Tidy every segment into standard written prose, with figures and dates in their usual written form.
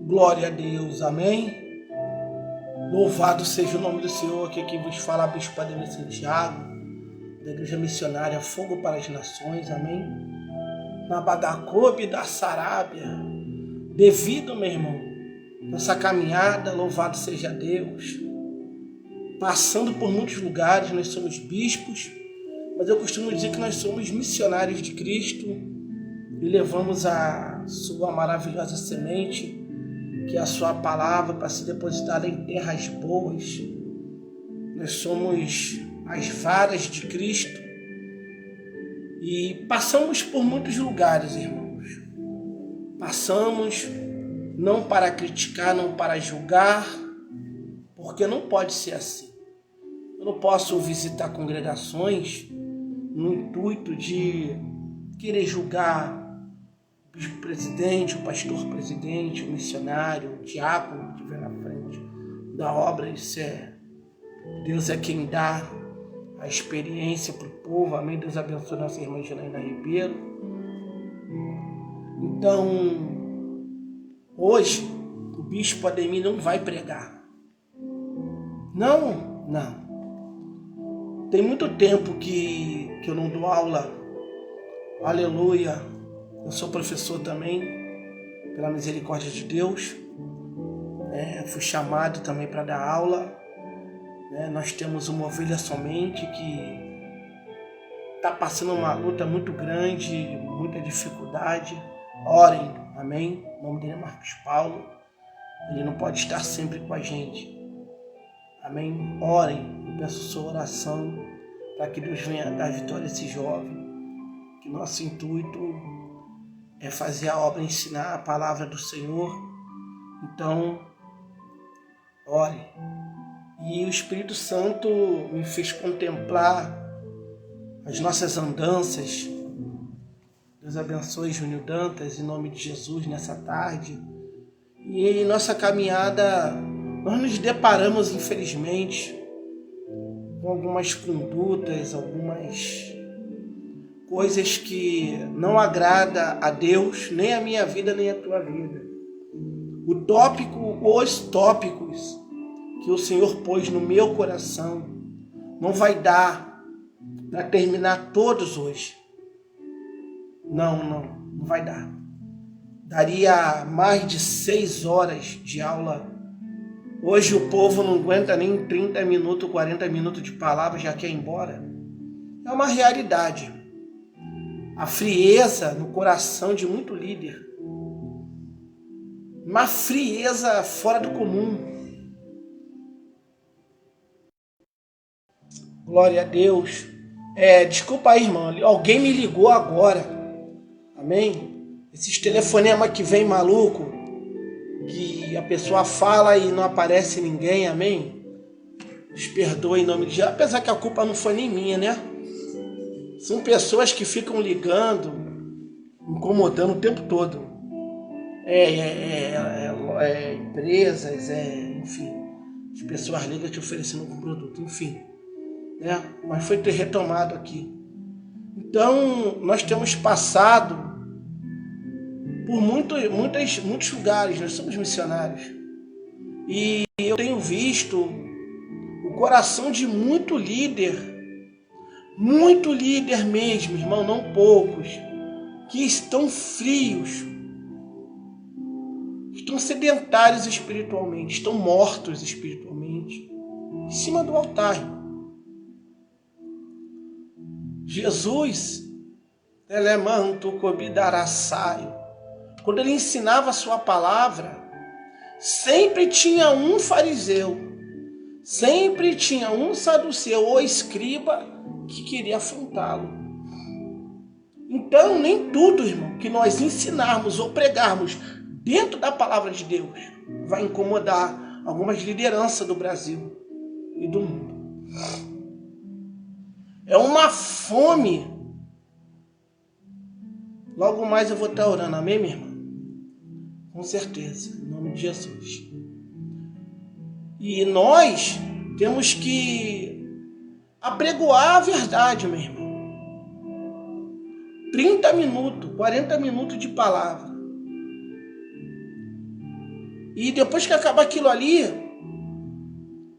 Glória a Deus, amém? Louvado seja o nome do Senhor, que aqui vos fala a Bispo Ademir Santiago, da Igreja Missionária Fogo para as Nações, amém? Na Badacobe da Sarábia, devido, meu irmão, nossa caminhada, louvado seja Deus, passando por muitos lugares, nós somos bispos, mas eu costumo dizer que nós somos missionários de Cristo e levamos a sua maravilhosa semente, que é a sua palavra, para ser depositada em terras boas. Nós somos as varas de Cristo e passamos por muitos lugares, irmãos. Passamos não para criticar, não para julgar, porque não pode ser assim. Eu não posso visitar congregações no intuito de querer julgar o bispo-presidente, o pastor-presidente, o missionário, o diácono que vem na frente da obra. Isso é, Deus é quem dá a experiência para o povo, amém? Deus abençoe nossa irmã Janaína Ribeiro. Então, hoje, o bispo Ademir não vai pregar. Não. Tem muito tempo que eu não dou aula, aleluia. Eu sou professor também, pela misericórdia de Deus. Fui chamado também para dar aula. Nós temos uma ovelha somente que está passando uma luta muito grande, muita dificuldade. Orem, amém? O nome dele é Marcos Paulo. Ele não pode estar sempre com a gente. Amém? Orem, eu peço sua oração para que Deus venha dar vitória a esse jovem. Que nosso intuito é fazer a obra, ensinar a palavra do Senhor. Então, ore. E o Espírito Santo me fez contemplar as nossas andanças. Deus abençoe Júnior Dantas, em nome de Jesus, nessa tarde. E em nossa caminhada, nós nos deparamos, infelizmente, com algumas condutas, algumas coisas que não agrada a Deus, nem a minha vida, nem a tua vida. Os tópicos que o Senhor pôs no meu coração, não vai dar para terminar todos hoje. Não vai dar. Daria mais de 6 horas de aula. Hoje o povo não aguenta nem 30 minutos, 40 minutos de palavra, já quer ir embora. É uma realidade. A frieza no coração de muito líder. Uma frieza fora do comum. Glória a Deus. Desculpa aí, irmão. Alguém me ligou agora. Amém? Esses telefonemas que vem maluco, que a pessoa fala e não aparece ninguém, amém? Nos perdoe em nome de Jesus. Apesar que a culpa não foi nem minha, né? São pessoas que ficam ligando, incomodando o tempo todo. Empresas, enfim. As pessoas ligam te oferecendo um produto, enfim. Mas foi retomado aqui. Então, nós temos passado por muitos lugares, nós somos missionários. E eu tenho visto o coração de muito líder mesmo, irmão, não poucos, que estão frios, estão sedentários espiritualmente, estão mortos espiritualmente, em cima do altar. Jesus, quando ele ensinava a sua palavra, sempre tinha um fariseu, sempre tinha um saduceu ou escriba que queria afrontá-lo. Então, nem tudo, irmão, que nós ensinarmos ou pregarmos dentro da palavra de Deus vai incomodar algumas lideranças do Brasil e do mundo. É uma fome. Logo mais eu vou estar orando, amém, minha irmã? Com certeza, em nome de Jesus. E nós temos que apregoar a verdade, meu irmão. 30 minutos, 40 minutos de palavra. E depois que acaba aquilo ali,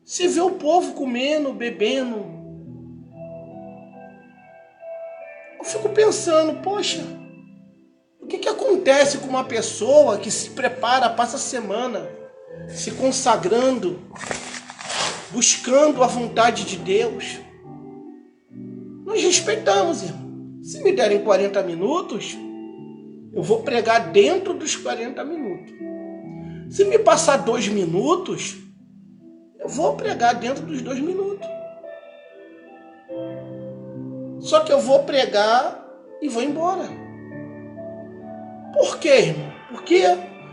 você vê o povo comendo, bebendo. Eu fico pensando, poxa, o que acontece com uma pessoa que se prepara, passa a semana se consagrando, buscando a vontade de Deus? Nós respeitamos, irmão. Se me derem 40 minutos, eu vou pregar dentro dos 40 minutos. Se me passar 2 minutos, eu vou pregar dentro dos 2 minutos. Só que eu vou pregar e vou embora. Por quê, irmão? Porque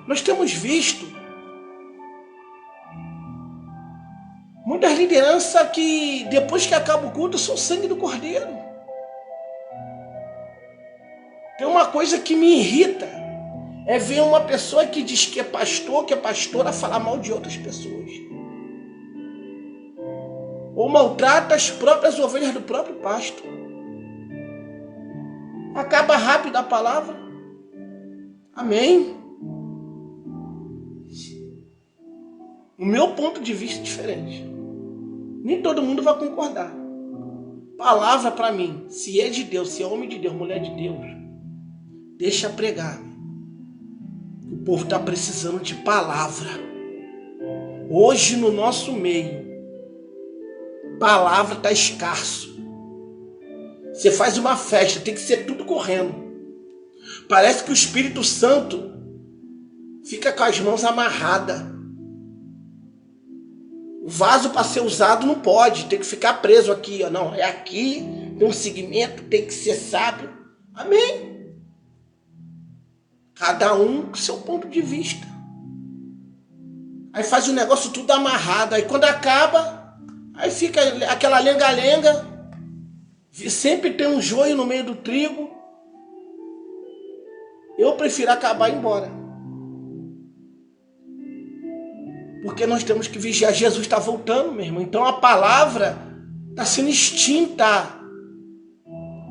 nós temos visto muitas lideranças que depois que acaba o culto são sangue do cordeiro. Tem uma coisa que me irrita, é ver uma pessoa que diz que é pastor, que é pastora, falar mal de outras pessoas. Ou maltrata as próprias ovelhas do próprio pasto. Acaba rápido a palavra. Amém? O meu ponto de vista é diferente. Nem todo mundo vai concordar. Palavra para mim, se é de Deus, se é homem de Deus, mulher de Deus, deixa pregar. O povo está precisando de palavra. Hoje no nosso meio, palavra está escasso. Você faz uma festa, tem que ser tudo correndo. Parece que o Espírito Santo fica com as mãos amarradas. O vaso para ser usado não pode, tem que ficar preso aqui. Ó. Não, é aqui, tem um segmento, tem que ser sábio. Amém? Cada um com seu ponto de vista. Aí faz o negócio tudo amarrado. Aí quando acaba, aí fica aquela lenga-lenga. Sempre tem um joio no meio do trigo. Eu prefiro acabar e ir embora. Porque nós temos que vigiar. Jesus está voltando, meu irmão. Então a palavra está sendo extinta.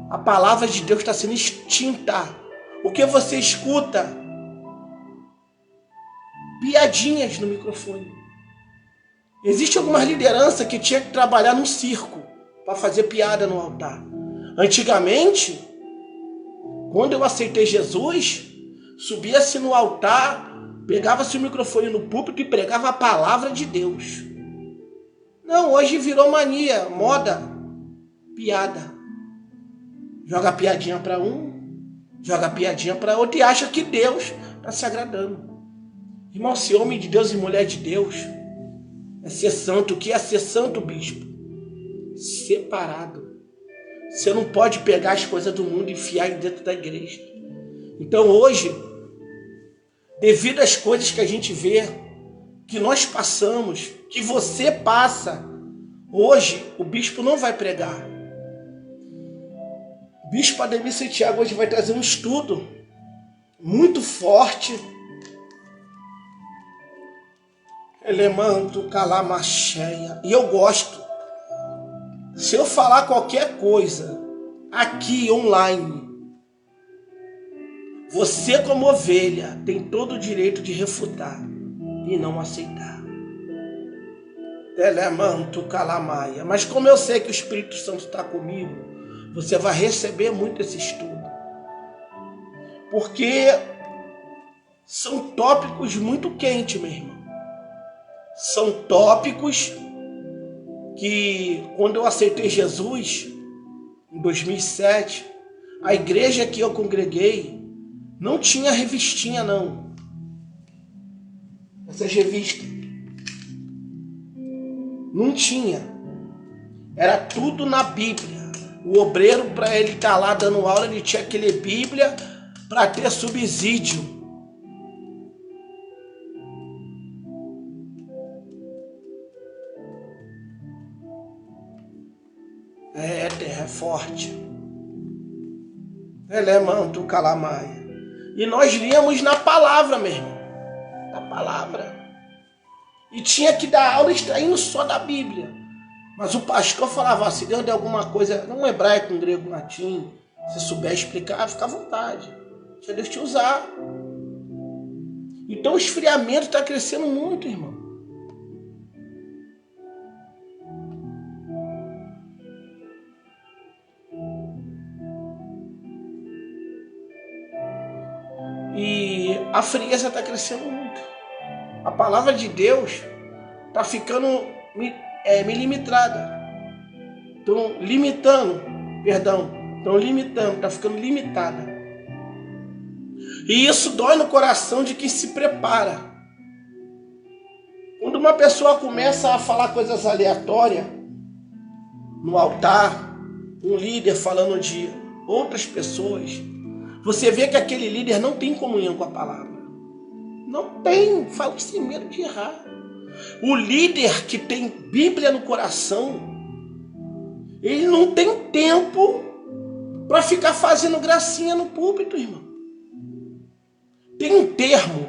A palavra de Deus está sendo extinta. O que você escuta? Piadinhas no microfone. Existe algumas lideranças que tinha que trabalhar no circo para fazer piada no altar. Antigamente, quando eu aceitei Jesus, subia-se no altar, pegava-se o microfone no púlpito e pregava a palavra de Deus. Não, hoje virou mania, moda, piada. Joga piadinha para um, joga piadinha para outro e acha que Deus está se agradando. Irmão, se homem de Deus e mulher de Deus é ser santo. O que é ser santo, bispo? Separado. Você não pode pegar as coisas do mundo e enfiar dentro da igreja. Então hoje, devido às coisas que a gente vê, que nós passamos, que você passa, hoje o bispo não vai pregar. O bispo Ademir Santiago hoje vai trazer um estudo muito forte. Elemanto calamacheia. E eu gosto. Se eu falar qualquer coisa aqui online, você como ovelha tem todo o direito de refutar e não aceitar. Elemanto calamaia. Mas como eu sei que o Espírito Santo está comigo, você vai receber muito esse estudo. Porque são tópicos muito quentes, meu irmão. São tópicos que, quando eu aceitei Jesus, em 2007, a igreja que eu congreguei não tinha revistinha, não. Essas revistas. Não tinha. Era tudo na Bíblia. O obreiro, para ele estar lá dando aula, ele tinha que ler Bíblia para ter subsídio. Terra é forte. Elemanto calamaia. E nós líamos na palavra, meu irmão. Na palavra. E tinha que dar aula extraindo só da Bíblia. Mas o pastor falava, se Deus der alguma coisa, não hebraico, um grego, um latim, se souber explicar, fica à vontade. Deixa Deus te usar. Então Então o esfriamento está crescendo muito, irmão. E a frieza está crescendo muito. A palavra de Deus está ficando milimetrada. Estão limitando, está ficando limitada. E isso dói no coração de quem se prepara. Quando uma pessoa começa a falar coisas aleatórias no altar, um líder falando de outras pessoas, você vê que aquele líder não tem comunhão com a palavra. Não tem, fala sem medo de errar. O líder que tem Bíblia no coração, ele não tem tempo para ficar fazendo gracinha no púlpito, irmão. Tem um termo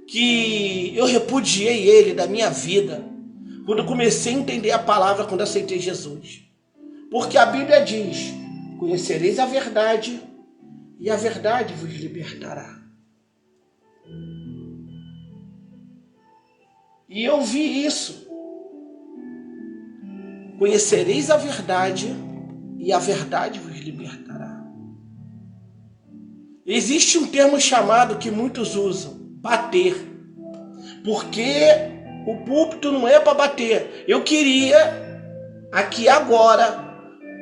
que eu repudiei ele da minha vida quando eu comecei a entender a palavra, quando eu aceitei Jesus. Porque a Bíblia diz: conhecereis a verdade e a verdade vos libertará. E eu vi isso. Conhecereis a verdade e a verdade vos libertará. Existe um termo chamado que muitos usam: bater. Porque o púlpito não é para bater. Eu queria aqui agora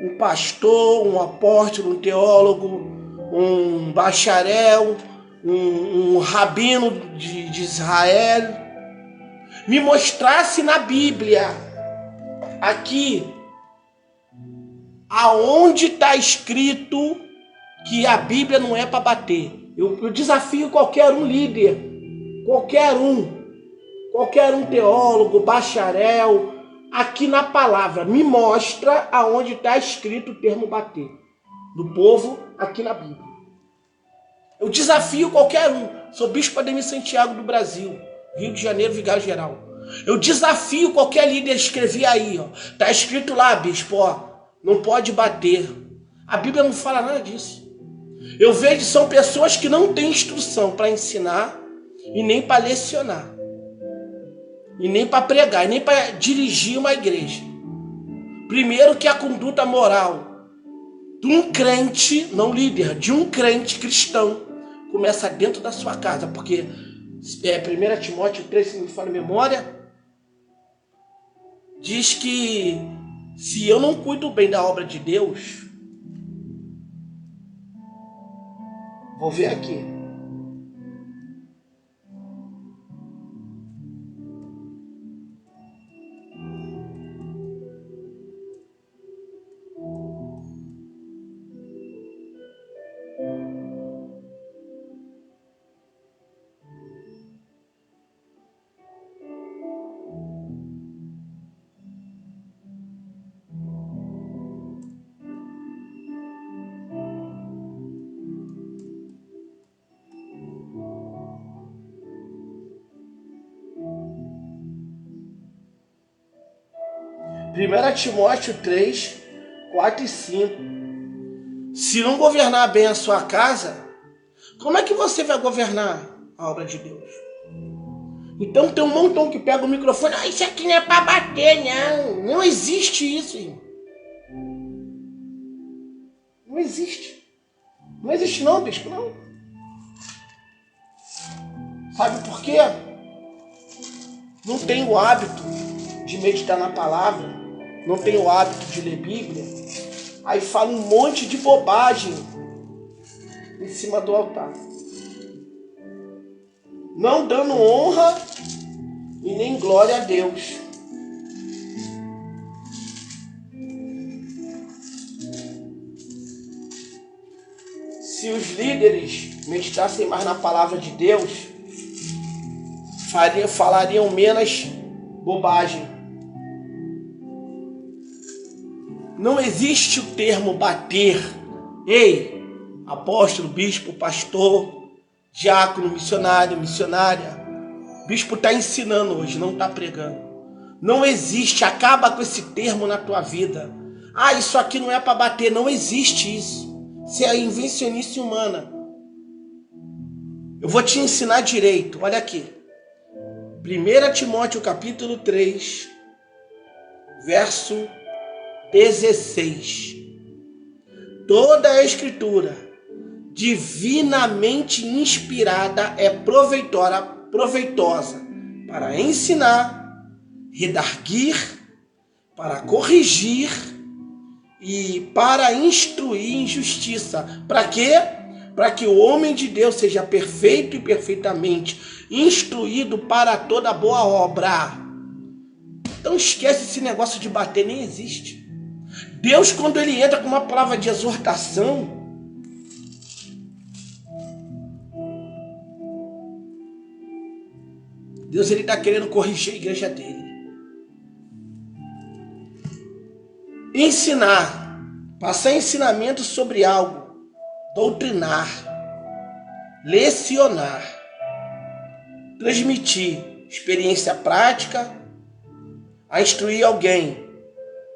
um pastor, um apóstolo, um teólogo, um bacharel, um rabino de Israel me mostrasse na Bíblia aqui aonde está escrito que a Bíblia não é para bater. Eu desafio qualquer um líder, qualquer um teólogo, bacharel, aqui na palavra, me mostra aonde está escrito o termo bater do povo aqui na Bíblia. Eu desafio qualquer um. Sou bispo Ademir Santiago do Brasil, Rio de Janeiro, vigário geral. Eu desafio qualquer líder a escrever aí, ó. Tá escrito lá, bispo, ó, não pode bater. A Bíblia não fala nada disso. Eu vejo são pessoas que não têm instrução para ensinar e nem para lecionar. E nem para pregar, e nem para dirigir uma igreja. Primeiro que a conduta moral de um crente, não líder, de um crente cristão, começa dentro da sua casa. Porque 1 Timóteo 3, se não me falha a memória, diz que se eu não cuido bem da obra de Deus, vou ver aqui. Primeira Timóteo 3, 4 e 5. Se não governar bem a sua casa, como é que você vai governar a obra de Deus? Então tem um montão que pega o microfone: ah, isso aqui não é para bater, não. Não existe isso, irmão. Não existe. Não existe não, bispo, não. Sabe por quê? Não tem o hábito de meditar na palavra, não tem o hábito de ler Bíblia, aí fala um monte de bobagem em cima do altar, não dando honra e nem glória a Deus. Se os líderes meditassem mais na palavra de Deus, falariam menos bobagem. Não existe o termo bater. Ei, apóstolo, bispo, pastor, diácono, missionário, missionária. Bispo está ensinando hoje, não está pregando. Não existe, acaba com esse termo na tua vida. Ah, isso aqui não é para bater, não existe isso. Isso é invencionice humana. Eu vou te ensinar direito. Olha aqui. 1 Timóteo capítulo 3, verso 16. Toda a escritura divinamente inspirada é proveitosa para ensinar, redarguir, para corrigir e para instruir em justiça. Para quê? Para que o homem de Deus seja perfeito e perfeitamente instruído para toda boa obra. Então esquece esse negócio de bater, nem existe. Deus, quando ele entra com uma palavra de exortação, Deus ele está querendo corrigir a igreja dele. Ensinar, passar ensinamento sobre algo, doutrinar, lecionar, transmitir experiência prática, a instruir alguém.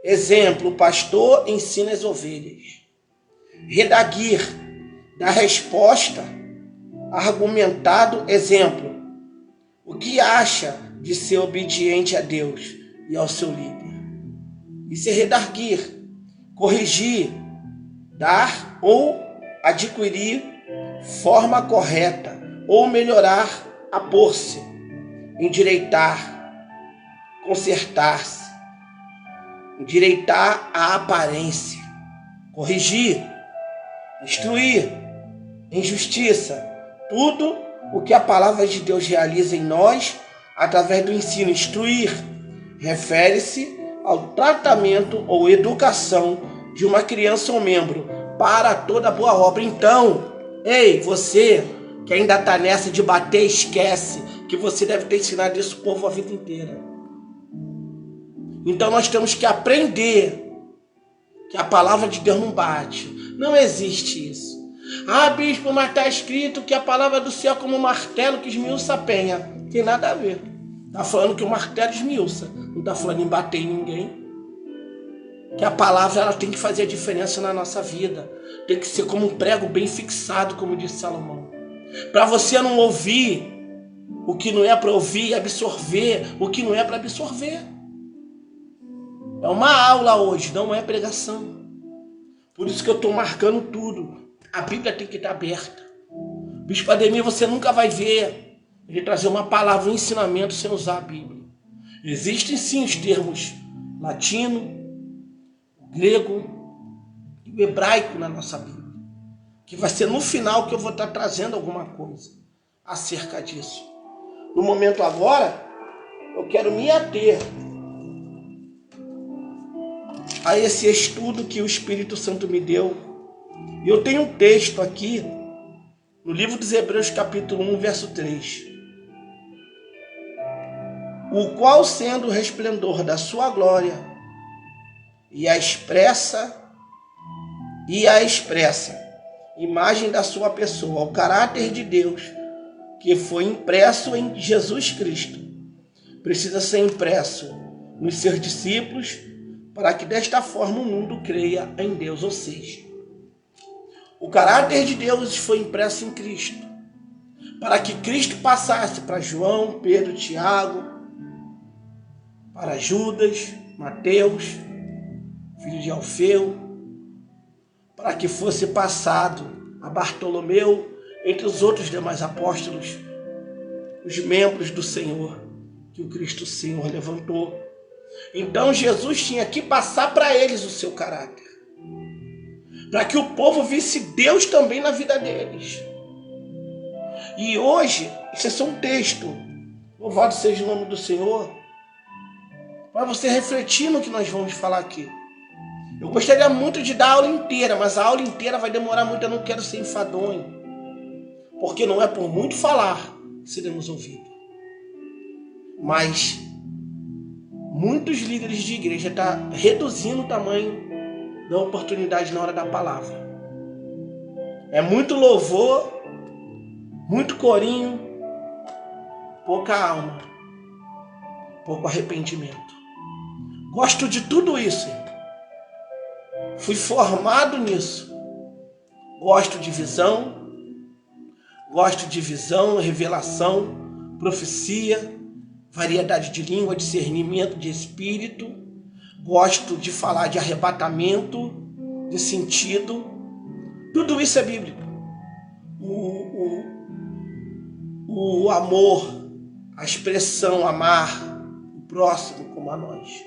Exemplo, o pastor ensina as ovelhas. Redaguir, dar resposta, argumentado, exemplo. O que acha de ser obediente a Deus e ao seu líder? Isso é redarguir, corrigir, dar ou adquirir forma correta, ou melhorar, apor-se, endireitar, consertar-se, endireitar a aparência, corrigir, instruir, em justiça, tudo o que a palavra de Deus realiza em nós através do ensino. Instruir refere-se ao tratamento ou educação de uma criança ou membro para toda boa obra. Então, ei, você que ainda está nessa de bater, esquece que você deve ter ensinado isso ao povo a vida inteira. Então nós temos que aprender que a palavra de Deus não bate. Não existe isso. Ah, bispo, mas está escrito que a palavra do céu é como um martelo que esmiuça a penha. Tem nada a ver. Está falando que o martelo esmiuça. Não está falando em bater em ninguém. Que a palavra ela tem que fazer a diferença na nossa vida. Tem que ser como um prego bem fixado, como disse Salomão. Para você não ouvir o que não é para ouvir, absorver o que não é para absorver. É uma aula hoje, não é pregação. Por isso que eu estou marcando tudo. A Bíblia tem que estar aberta. Bispo Ademir, você nunca vai ver ele trazer uma palavra, um ensinamento sem usar a Bíblia. Existem sim os termos latino, grego e o hebraico na nossa Bíblia. Que vai ser no final que eu vou estar trazendo alguma coisa acerca disso. No momento agora, eu quero me ater a esse estudo que o Espírito Santo me deu. E eu tenho um texto aqui, no livro dos Hebreus, capítulo 1, verso 3. O qual, sendo o resplendor da sua glória e a expressa imagem da sua pessoa, o caráter de Deus, que foi impresso em Jesus Cristo, precisa ser impresso nos seus discípulos, para que desta forma o mundo creia em Deus. Ou seja, o caráter de Deus foi impresso em Cristo, para que Cristo passasse para João, Pedro, Tiago, para Judas, Mateus, filho de Alfeu, para que fosse passado a Bartolomeu, entre os outros demais apóstolos, os membros do Senhor, que o Cristo Senhor levantou. Então Jesus tinha que passar para eles o seu caráter, para que o povo visse Deus também na vida deles. E hoje, isso é só um texto, louvado seja o nome do Senhor, para você refletir no que nós vamos falar aqui. Eu gostaria muito de dar a aula inteira, mas a aula inteira vai demorar muito, eu não quero ser enfadonho, porque não é por muito falar que seremos ouvidos. Mas muitos líderes de igreja estão reduzindo o tamanho da oportunidade na hora da palavra. É muito louvor, muito corinho, pouca alma, pouco arrependimento. Gosto de tudo isso. Fui formado nisso. Gosto de visão, Gosto de visão, revelação, profecia, variedade de língua, discernimento de espírito. Gosto de falar de arrebatamento, de sentido. Tudo isso é bíblico. O amor, a expressão amar o próximo como a nós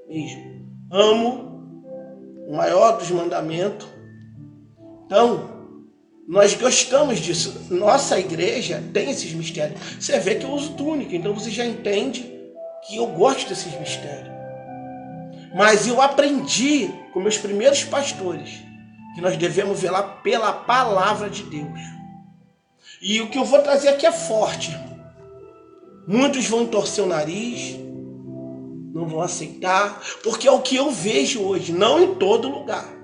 mesmo. Amo, o maior dos mandamentos. Então, nós gostamos disso. Nossa igreja tem esses mistérios. Você vê que eu uso túnica, então você já entende que eu gosto desses mistérios. Mas eu aprendi com meus primeiros pastores que nós devemos velar pela palavra de Deus. E o que eu vou trazer aqui é forte. Muitos vão torcer o nariz, não vão aceitar, porque é o que eu vejo hoje, não em todo lugar.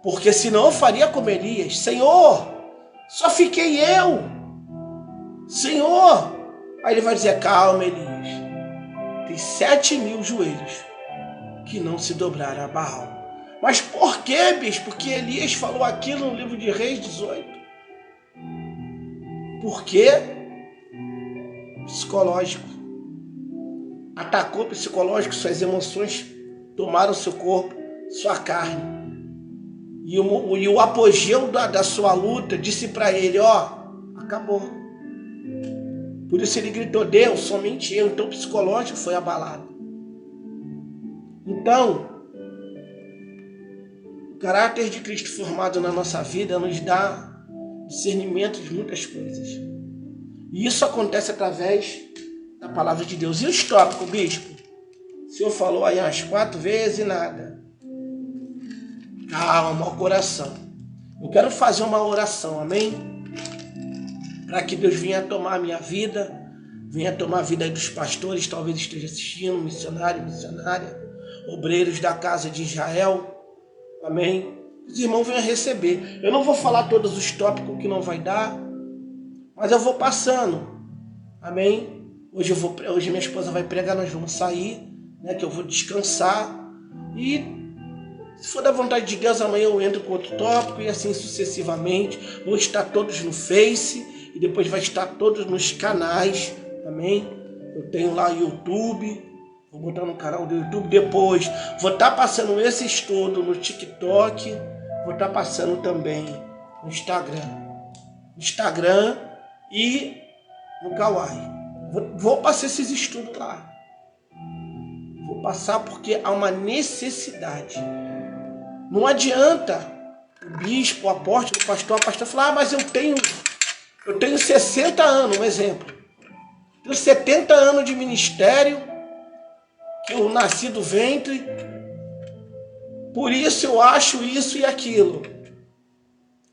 Porque senão eu faria como Elias. Senhor, só fiquei eu. Senhor. Aí ele vai dizer, calma, Elias. Tem 7.000 joelhos que não se dobraram a Baal. Mas por quê, bispo? Porque Elias falou aquilo no livro de Reis 18. Por quê? Psicológico. Atacou psicológico, suas emoções tomaram seu corpo, sua carne. E o apogeu da sua luta disse para ele, acabou. Por isso ele gritou, Deus, somente eu. Então o psicológico foi abalado. Então, o caráter de Cristo formado na nossa vida nos dá discernimento de muitas coisas. E isso acontece através da palavra de Deus. E o tópico, bispo? O senhor falou aí umas 4 vezes e nada. Calma, o coração. Eu quero fazer uma oração, amém? Para que Deus venha tomar a minha vida, venha tomar a vida aí dos pastores, talvez esteja assistindo, missionário, missionária, obreiros da casa de Israel, amém? Os irmãos venham receber. Eu não vou falar todos os tópicos que não vai dar, mas eu vou passando, amém? Hoje minha esposa vai pregar, nós vamos sair, né? Que eu vou descansar e se for da vontade de Deus, amanhã eu entro com outro tópico e assim sucessivamente. Vão estar todos no Face e depois vai estar todos nos canais, amém? Eu tenho lá o YouTube, vou botar no canal do YouTube. Depois vou estar passando esse estudo no TikTok, vou estar passando também no Instagram e no Kawaii. Vou passar esses estudos lá. Vou passar porque há uma necessidade. Não adianta o bispo, o apóstolo, o pastor, a pastora falar, mas eu tenho 60 anos, um exemplo. Tenho 70 anos de ministério, que eu nasci do ventre, por isso eu acho isso e aquilo.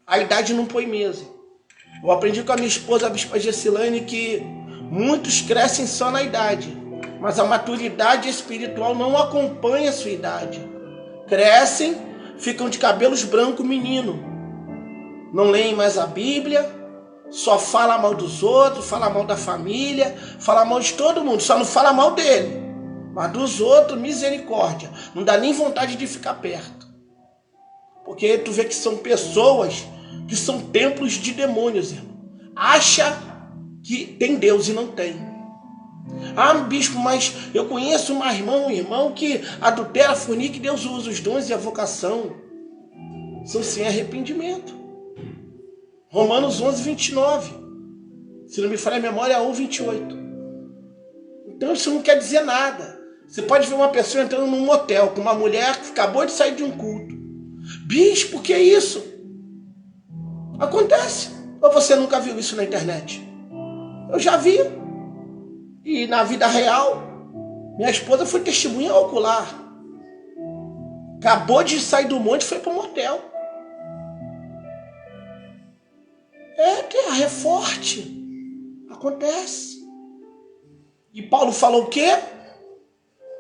A idade não põe mesa. Eu aprendi com a minha esposa, a bispa Gessilane, que muitos crescem só na idade, mas a maturidade espiritual não acompanha a sua idade. Crescem, ficam de cabelos brancos, menino. Não leem mais a Bíblia, só fala mal dos outros, fala mal da família, fala mal de todo mundo, só não fala mal dele. Mas dos outros, misericórdia. Não dá nem vontade de ficar perto. Porque tu vê que são pessoas que são templos de demônios, irmão. Acha que tem Deus e não tem. Ah, bispo, mas eu conheço um irmão que adultera, fornica e Deus usa os dons e a vocação. São sem arrependimento. Romanos 11, 29. Se não me falha a memória, é 1, 28. Então isso não quer dizer nada. Você pode ver uma pessoa entrando num motel com uma mulher que acabou de sair de um culto. Bispo, que é isso? Acontece. Ou você nunca viu isso na internet? Eu já vi. E na vida real, minha esposa foi testemunha ocular. Acabou de sair do monte e foi para o motel. Terra é forte. Acontece. E Paulo falou o quê?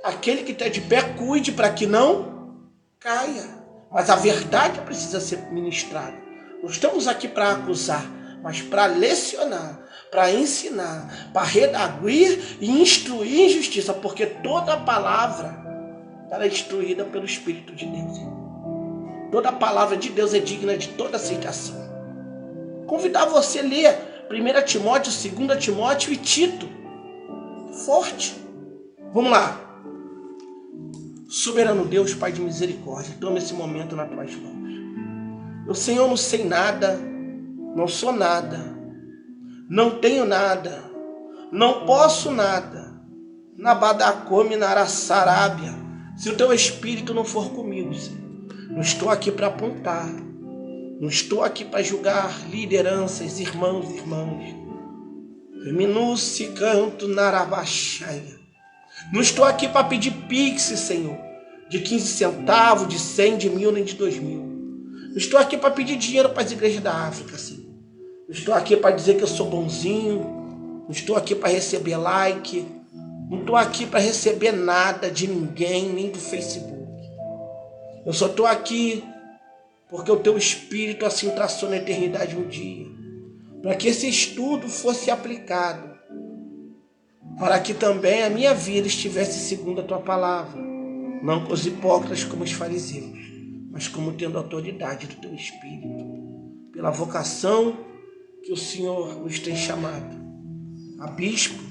Aquele que está de pé, cuide para que não caia. Mas a verdade precisa ser ministrada. Não estamos aqui para acusar, mas para lecionar, para ensinar, para redarguir e instruir em justiça, porque toda palavra ela é instruída pelo Espírito de Deus. Toda palavra de Deus é digna de toda aceitação. Convidar você a ler 1 Timóteo, 2 Timóteo e Tito. Forte. Vamos lá. Soberano Deus, Pai de misericórdia, toma esse momento nas tuas mãos. Eu, Senhor, não sei nada, não sou nada, não tenho nada, não posso nada. Nabadacome, Naraçarábia, se o teu Espírito não for comigo, Senhor. Não estou aqui para apontar, não estou aqui para julgar lideranças, irmãos e irmãs. Minuci canto Narabaxaia. Não estou aqui para pedir pix, Senhor, de 15 centavos, de 100, de 1000, nem de 2000. Não estou aqui para pedir dinheiro para as igrejas da África, Senhor. Não estou aqui para dizer que eu sou bonzinho. Não estou aqui para receber like. Não estou aqui para receber nada de ninguém, nem do Facebook. Eu só estou aqui porque o teu Espírito assim traçou na eternidade um dia, para que esse estudo fosse aplicado, para que também a minha vida estivesse segundo a tua palavra, não com os hipócritas como os fariseus, mas como tendo autoridade do teu Espírito, pela vocação que o Senhor nos tem chamado. A bispo,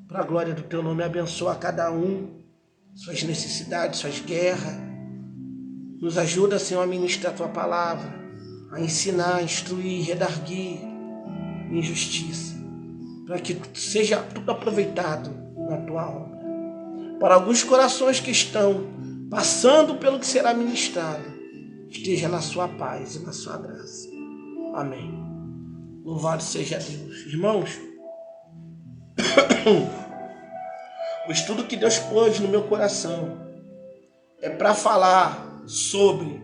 para a glória do teu nome, abençoa a cada um, suas necessidades, suas guerras. Nos ajuda, Senhor, a ministrar a tua palavra, a ensinar, a instruir, redarguir em justiça, para que seja tudo aproveitado na tua obra. Para alguns corações que estão passando pelo que será ministrado, esteja na sua paz e na sua graça. Amém. Louvado seja Deus. Irmãos, o estudo que Deus pôs no meu coração é para falar sobre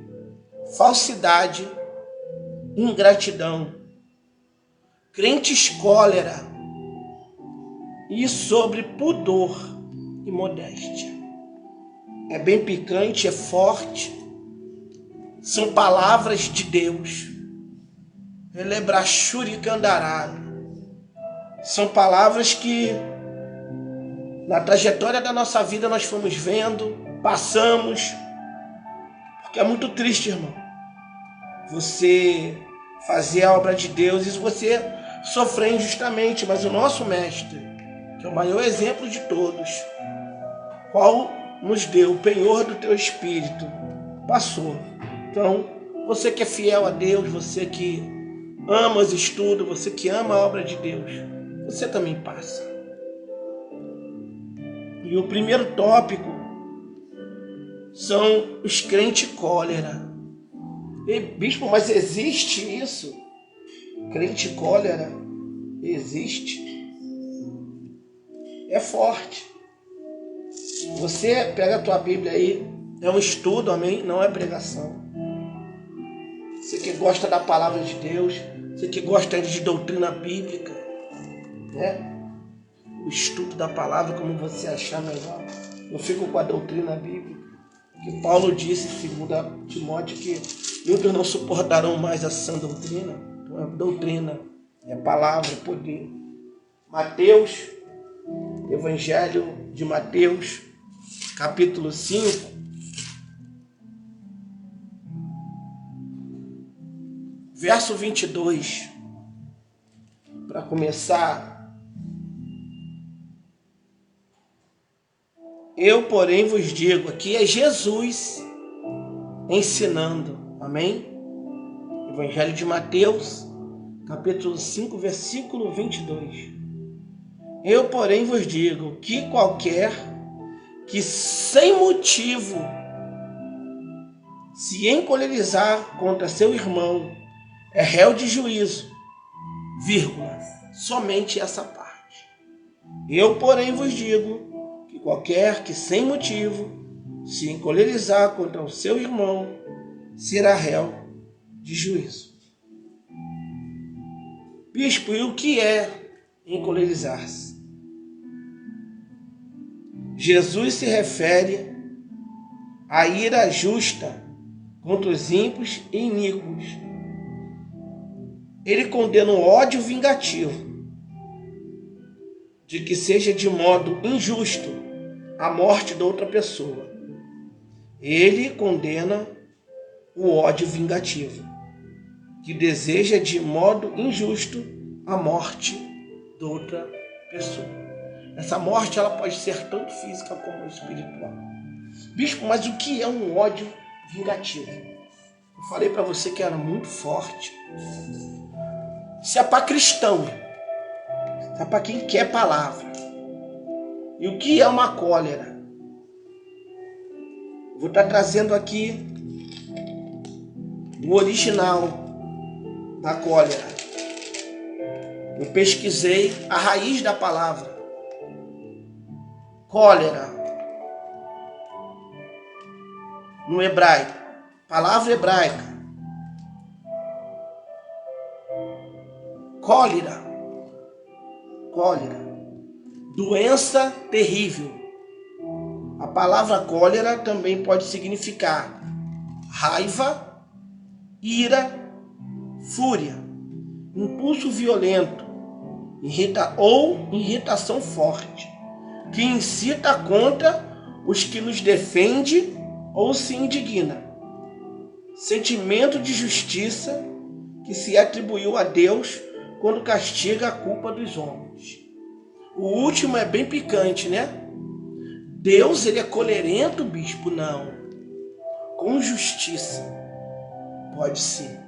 falsidade, ingratidão, crentes cólera e sobre pudor e modéstia. É bem picante, é forte, são palavras de Deus. Elebrachuricandarado. São palavras que na trajetória da nossa vida nós fomos vendo, passamos. Porque é muito triste, irmão, você fazer a obra de Deus e você sofrer injustamente. Mas o nosso mestre, que é o maior exemplo de todos, qual nos deu o penhor do teu Espírito, passou. Então, você que é fiel a Deus, você que ama os estudos, você que ama a obra de Deus, você também passa. E o primeiro tópico são os crentes cólera. E, bispo, mas existe isso? Crente cólera existe. É forte. Você pega a tua Bíblia aí, é um estudo, amém? Não é pregação. Você que gosta da palavra de Deus, você que gosta de doutrina bíblica, né? O estudo da palavra, como você achar melhor. Eu fico com a doutrina bíblica, que Paulo disse em 2 Timóteo que muitos não suportarão mais a sã doutrina. Então é doutrina, é palavra, é poder. Mateus, Evangelho de Mateus, capítulo 5, verso 22, para começar. Eu, porém, vos digo, aqui é Jesus ensinando, amém? Evangelho de Mateus, capítulo 5, versículo 22. Eu, porém, vos digo que qualquer que sem motivo se encolerizar contra seu irmão é réu de juízo, vírgula, somente essa parte. Eu, porém, vos digo que qualquer que sem motivo se encolerizar contra o seu irmão será réu de juízo. Bispo, e o que é encolerizar-se? Jesus se refere à ira justa contra os ímpios e iníquos. Ele condena o ódio vingativo, de que seja de modo injusto a morte de outra pessoa. Ele condena o ódio vingativo. que deseja de modo injusto a morte de outra pessoa. Essa morte ela pode ser tanto física como espiritual. Bispo, mas o que é um ódio vingativo? Eu falei para você que era muito forte. Isso é para cristão. Isso é para quem quer palavra. E o que é uma cólera? Vou estar trazendo aqui o original da cólera. Eu pesquisei a raiz da palavra. Cólera. No hebraico. Palavra hebraica. Cólera. Cólera. Doença terrível. A palavra cólera também pode significar raiva, ira, fúria, impulso violento, irritação forte, que incita contra os que nos defende ou se indigna. Sentimento de justiça que se atribuiu a Deus quando castiga a culpa dos homens. O último é bem picante, né? Deus, ele é colerento, bispo? Não. Com justiça. Pode ser.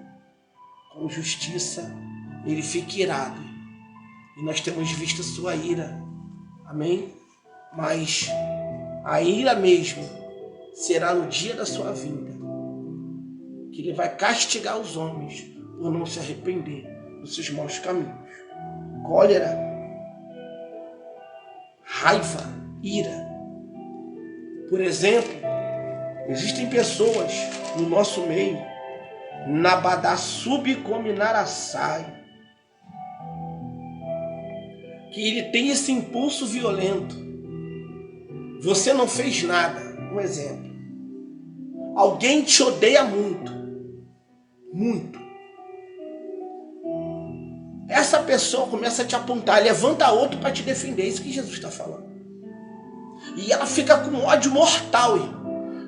Com justiça, ele fica irado. E nós temos visto a sua ira. Amém? Mas a ira mesmo será no dia da sua vinda. Que ele vai castigar os homens por não se arrepender dos seus maus caminhos. Cólera, raiva, ira. Por exemplo, existem pessoas no nosso meio, Nabadá Subcominaraçai, que ele tem esse impulso violento. Você não fez nada. Um exemplo. Alguém te odeia muito. Muito. Essa pessoa começa a te apontar, levanta outro para te defender. É isso que Jesus está falando. E ela fica com ódio mortal.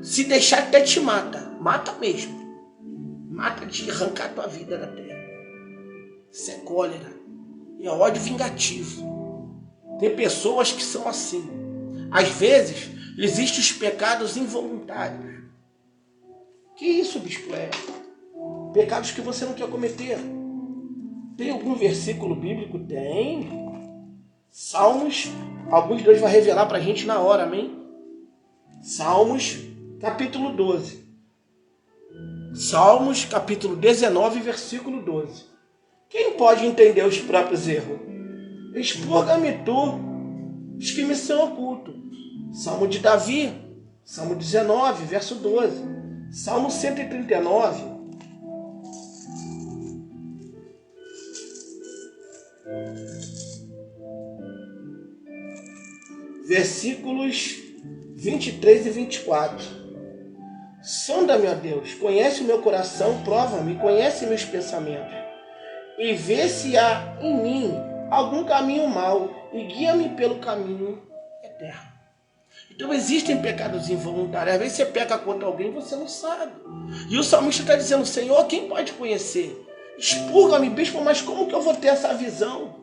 Se deixar até te mata. Mata mesmo. Mata de arrancar a tua vida da terra. Isso é cólera. E é ódio vingativo. Tem pessoas que são assim. Às vezes, existem os pecados involuntários. Que isso, bispo? É pecados que você não quer cometer. Tem algum versículo bíblico? Tem. Salmos, alguns Deus vai revelar para a gente na hora, amém? Salmos, capítulo 12. Salmos, capítulo 19, versículo 12. Quem pode entender os próprios erros? Expurga-me tu, os que me são ocultos. Salmo de Davi, Salmo 19, verso 12. Salmo 139. Versículos 23 e 24. Sonda-me, ó Deus, conhece o meu coração, prova-me, conhece meus pensamentos, e vê se há em mim algum caminho mau, e guia-me pelo caminho eterno. Então existem pecados involuntários. Às vezes você peca contra alguém e você não sabe. E o salmista está dizendo, Senhor, quem pode conhecer? Expurga-me, bispo, mas como que eu vou ter essa visão?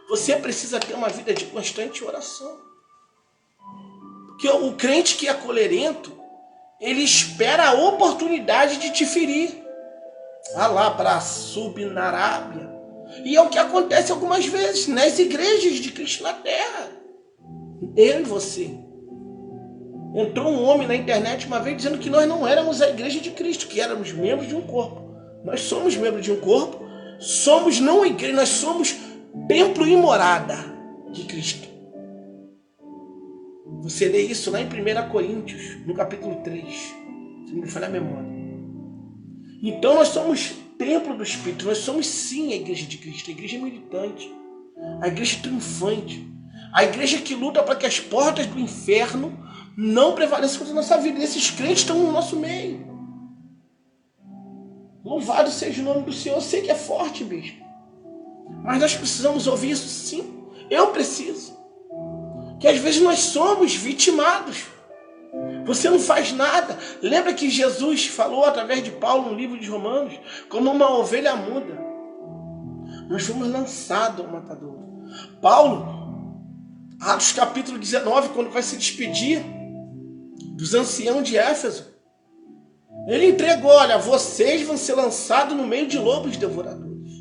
Você precisa ter uma vida de constante oração. Porque o crente que é colerento, ele espera a oportunidade de te ferir. Lá para Subnarábia. E é o que acontece algumas vezes nas igrejas de Cristo na Terra. Eu e você. Entrou um homem na internet uma vez dizendo que nós não éramos a igreja de Cristo, que éramos membros de um corpo. Nós somos membros de um corpo, somos não igreja, nós somos templo e morada de Cristo. Você lê isso lá em 1 Coríntios, no capítulo 3, se não me falha a memória. Então nós somos templo do Espírito, nós somos sim a igreja de Cristo, a igreja militante, a igreja triunfante, a igreja que luta para que as portas do inferno não prevaleçam contra a nossa vida. E esses crentes estão no nosso meio. Louvado seja o nome do Senhor. Eu sei que é forte, bispo, mas nós precisamos ouvir isso sim. Eu preciso. Que às vezes nós somos vitimados. Você não faz nada. Lembra que Jesus falou através de Paulo no livro de Romanos, como uma ovelha muda, nós fomos lançados ao matadouro. Paulo, Atos capítulo 19, quando vai se despedir dos anciãos de Éfeso, ele entregou, olha, vocês vão ser lançados no meio de lobos devoradores.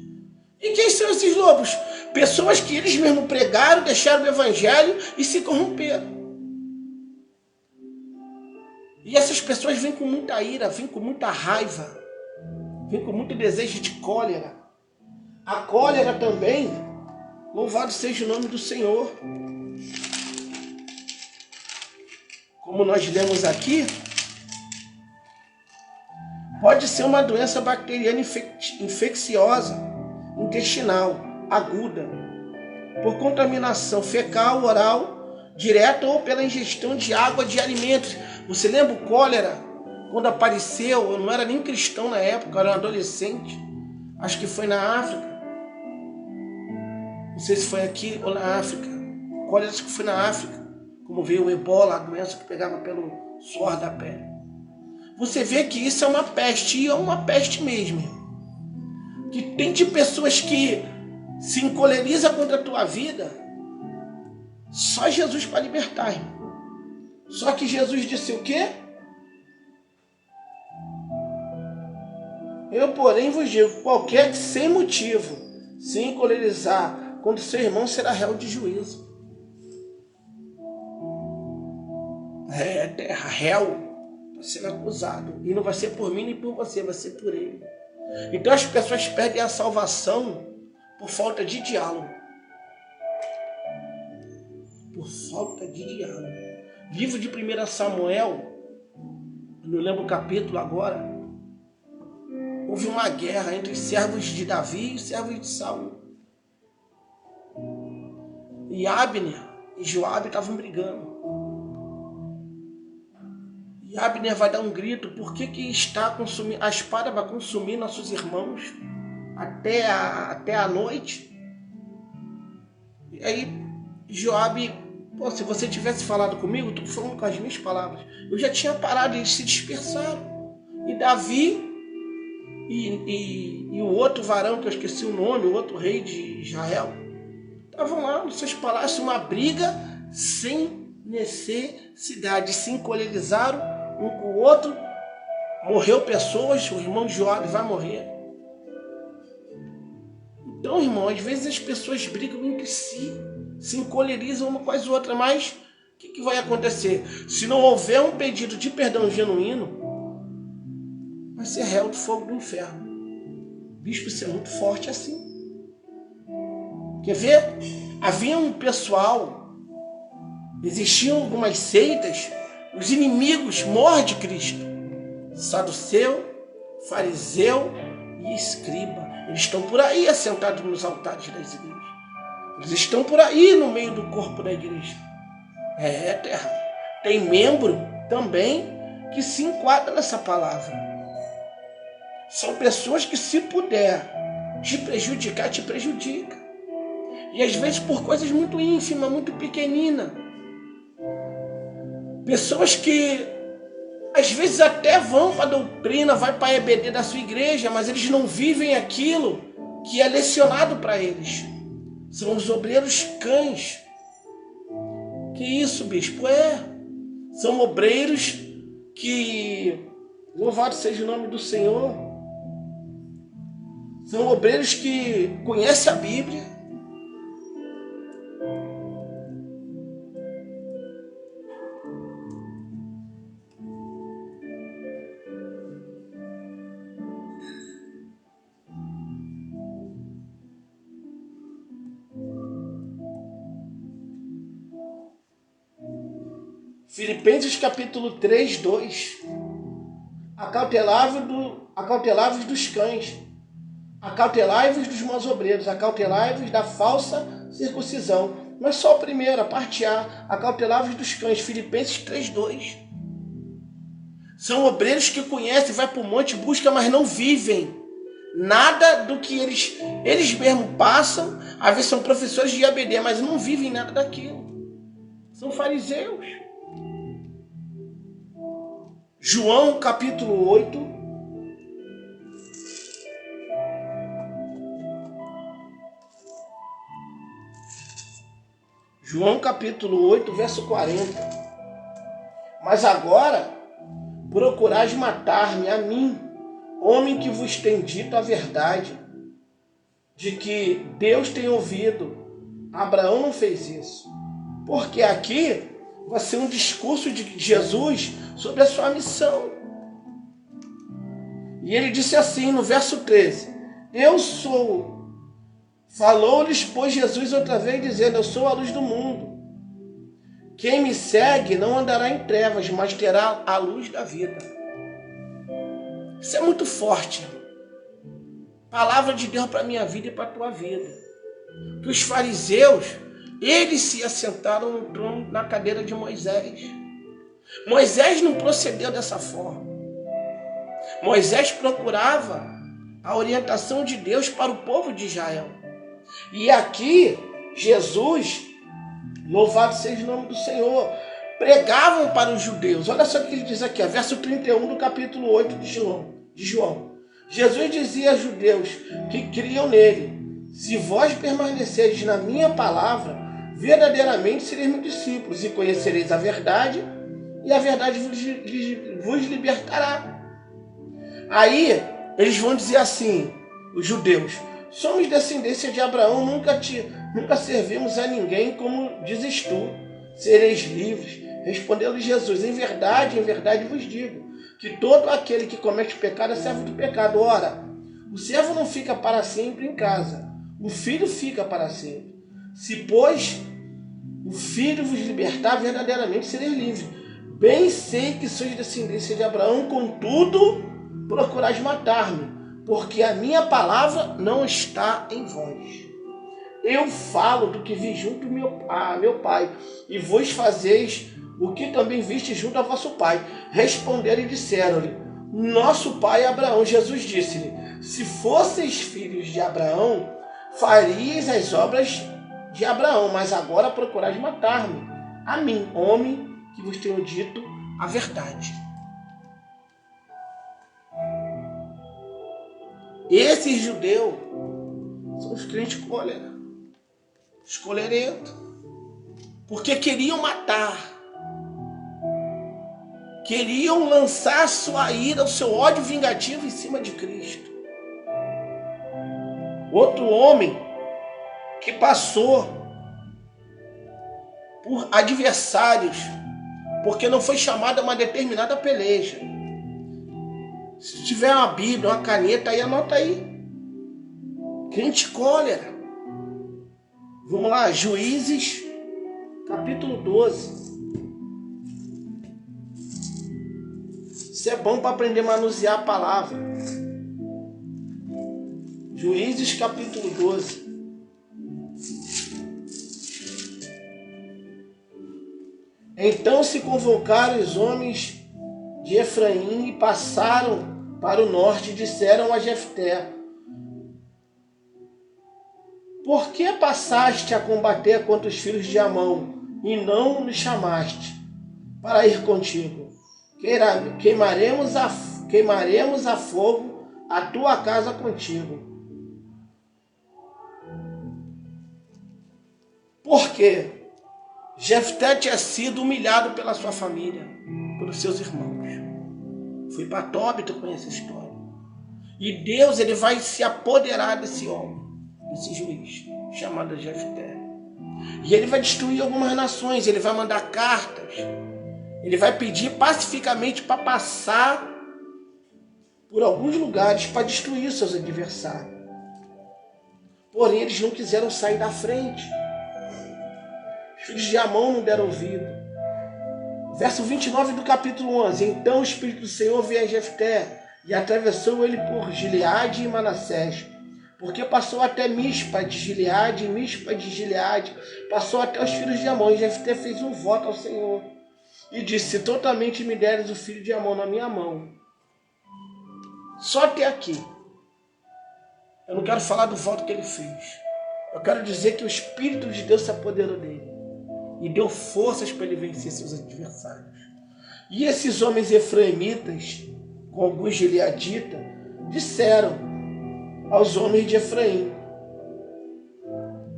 E quem são esses lobos? Pessoas que eles mesmos pregaram, deixaram o evangelho e se corromperam. E essas pessoas vêm com muita ira, vêm com muita raiva, vêm com muito desejo de cólera. A cólera também, louvado seja o nome do Senhor. Como nós lemos aqui, pode ser uma doença bacteriana infecciosa, intestinal, aguda, por contaminação fecal, oral, direta ou pela ingestão de água de alimentos. Você lembra o cólera? Quando apareceu, eu não era nem cristão na época, eu era um adolescente. Acho que foi na África. Não sei se foi aqui ou na África. Cólera, acho que foi na África. Como veio o ebola, a doença que pegava pelo suor da pele. Você vê que isso é uma peste, e é uma peste mesmo. Que tem de pessoas que se encolerizam contra a tua vida, só Jesus para libertar, irmão. Só que Jesus disse o quê? Eu, porém, vos digo, qualquer que sem motivo se encolerizar contra seu irmão será réu de juízo. Terra, réu, está sendo acusado. E não vai ser por mim nem por você, vai ser por ele. Então as pessoas perdem a salvação por falta de diálogo. Por falta de diálogo. Livro de 1 Samuel, não lembro o capítulo agora, houve uma guerra entre os servos de Davi e os servos de Saul. E Abner e Joabe estavam brigando. E Abner vai dar um grito, por que está consumindo, a espada vai consumir nossos irmãos até a noite? E aí Joabe, se você tivesse falado comigo, estou falando com as minhas palavras, eu já tinha parado, eles se dispersaram. E Davi e o outro varão, que eu esqueci o nome, o outro rei de Israel, estavam lá nos seus palácios, uma briga sem necessidade, se encolerizaram um com o outro, morreu pessoas, o irmão de Joabe vai morrer. Então, irmão, às vezes as pessoas brigam entre si, se encolerizam uma com as outras, mas o que vai acontecer? Se não houver um pedido de perdão genuíno, vai ser réu do fogo do inferno. Bispo, isso é muito forte assim. Quer ver? Havia um pessoal, existiam algumas seitas, os inimigos maiores de Cristo, saduceu, fariseu e escriba. Eles estão por aí assentados nos altares das igrejas. Eles estão por aí no meio do corpo da igreja. Terra. Tem membro também que se enquadra nessa palavra. São pessoas que, se puder te prejudicar, te prejudica. E às vezes por coisas muito ínfimas, muito pequeninas. Pessoas que às vezes até vão para a doutrina, vai para a EBD da sua igreja, mas eles não vivem aquilo que é lecionado para eles. São os obreiros cães. Que isso, bispo? São obreiros que, louvado seja o nome do Senhor, são obreiros que conhecem a Bíblia, Filipenses capítulo 3, 2. Acautelai-vos dos cães, acautelai-vos dos maus obreiros, acautelai-vos da falsa circuncisão. Mas só a primeira, a parte A, acautelai-vos dos cães, Filipenses 3, 2. São obreiros que conhecem, vai para o monte, buscam, mas não vivem nada do que eles mesmos passam. Às vezes são professores de ABD, mas não vivem nada daquilo. São fariseus. João capítulo 8. João capítulo 8, verso 40. Mas agora procurais matar-me a mim, homem que vos tem dito a verdade, de que Deus tem ouvido. Abraão não fez isso. Porque aqui vai ser um discurso de Jesus sobre a sua missão. E ele disse assim no verso 13: Eu sou. Falou-lhes, pois, Jesus outra vez, dizendo: Eu sou a luz do mundo. Quem me segue não andará em trevas, mas terá a luz da vida. Isso é muito forte. Palavra de Deus para a minha vida e para a tua vida. Que os fariseus, eles se assentaram no trono, na cadeira de Moisés. Moisés não procedeu dessa forma. Moisés procurava a orientação de Deus para o povo de Israel. E aqui, Jesus, louvado seja o nome do Senhor, pregavam para os judeus. Olha só o que ele diz aqui, verso 31 do capítulo 8 de João. Jesus dizia aos judeus que criam nele: Se vós permanecerdes na minha palavra, verdadeiramente sereis meus discípulos, e conhecereis a verdade, e a verdade vos libertará. Aí, eles vão dizer assim, os judeus: Somos descendência de Abraão, nunca servimos a ninguém como dizes tu. Sereis livres. Respondeu-lhe Jesus: em verdade vos digo, que todo aquele que comete pecado é servo do pecado. Ora, o servo não fica para sempre em casa, o filho fica para sempre. Se, pois, o filho vos libertar, verdadeiramente sereis livres. Bem sei que sois descendência de Abraão, contudo, procurais matar-me, porque a minha palavra não está em vós. Eu falo do que vi junto a meu pai, e vós fazeis o que também viste junto a vosso pai. Responderam e disseram-lhe: Nosso pai Abraão. Jesus disse-lhe: Se fosseis filhos de Abraão, farias as obras de Abraão, mas agora procurais matar-me, a mim, homem que vos tenho dito a verdade. Esses judeus são os crentes cólera, escolherentos, porque queriam matar, queriam lançar a sua ira, o seu ódio vingativo em cima de Cristo. Outro homem que passou por adversários, porque não foi chamado a uma determinada peleja. Se tiver uma Bíblia, uma caneta aí, anota aí. Crente cólera. Vamos lá, Juízes, capítulo 12. Isso é bom para aprender a manusear a palavra. Juízes, capítulo 12. Então se convocaram os homens de Efraim e passaram para o norte e disseram a Jefté: Por que passaste a combater contra os filhos de Amon e não nos chamaste para ir contigo? Queimaremos a fogo a tua casa contigo. Por quê? Jefté tinha sido humilhado pela sua família, pelos seus irmãos. Fui para Tobi, tu conhece a história. E Deus, ele vai se apoderar desse homem, desse juiz, chamado Jefté. E ele vai destruir algumas nações, ele vai mandar cartas, ele vai pedir pacificamente para passar por alguns lugares para destruir seus adversários. Porém, eles não quiseram sair da frente. Os filhos de Amon não deram ouvido. Verso 29 do capítulo 11. Então o Espírito do Senhor veio a Jefté e atravessou ele por Gileade e Manassés, porque passou até Mispa de Gileade, e Mispa de Gileade passou até os filhos de Amon. E Jefté fez um voto ao Senhor e disse: Se totalmente me deres o filho de Amon na minha mão. Só até aqui. Eu não quero falar do voto que ele fez. Eu quero dizer que o Espírito de Deus se apoderou dele e deu forças para ele vencer seus adversários. E esses homens efraimitas, com alguns gileaditas, disseram aos homens de Efraim.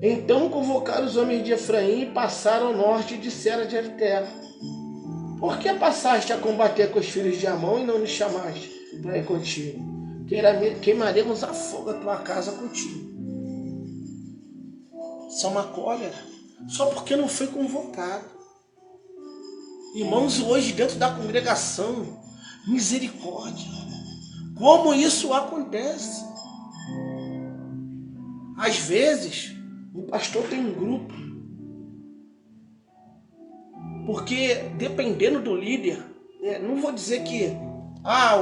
Então convocaram os homens de Efraim e passaram ao norte e disseram a Jefté: por que passaste a combater com os filhos de Amon e não nos chamaste para ir contigo? Queimaremos a fogo a tua casa contigo. Isso é uma cólera, só porque não foi convocado. Irmãos, hoje dentro da congregação, misericórdia, como isso acontece? Às vezes, o pastor tem um grupo, porque dependendo do líder, não vou dizer que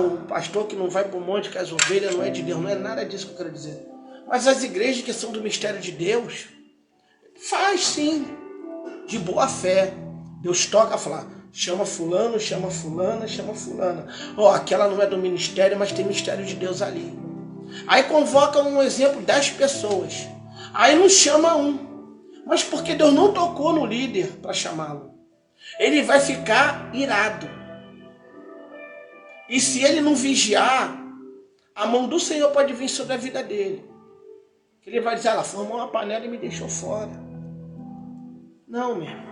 o pastor que não vai para o monte com as ovelhas não é de Deus, não é nada disso que eu quero dizer. Mas as igrejas que são do mistério de Deus, faz sim, de boa fé. Deus toca a falar, chama fulano, chama fulana, chama fulana. Aquela não é do ministério, mas tem mistério de Deus ali. Aí convoca um exemplo, 10 pessoas. Aí não chama um. Mas porque Deus não tocou no líder para chamá-lo. Ele vai ficar irado. E se ele não vigiar, a mão do Senhor pode vir sobre a vida dele. Ele vai dizer, ela formou uma panela e me deixou fora. Não, meu irmão.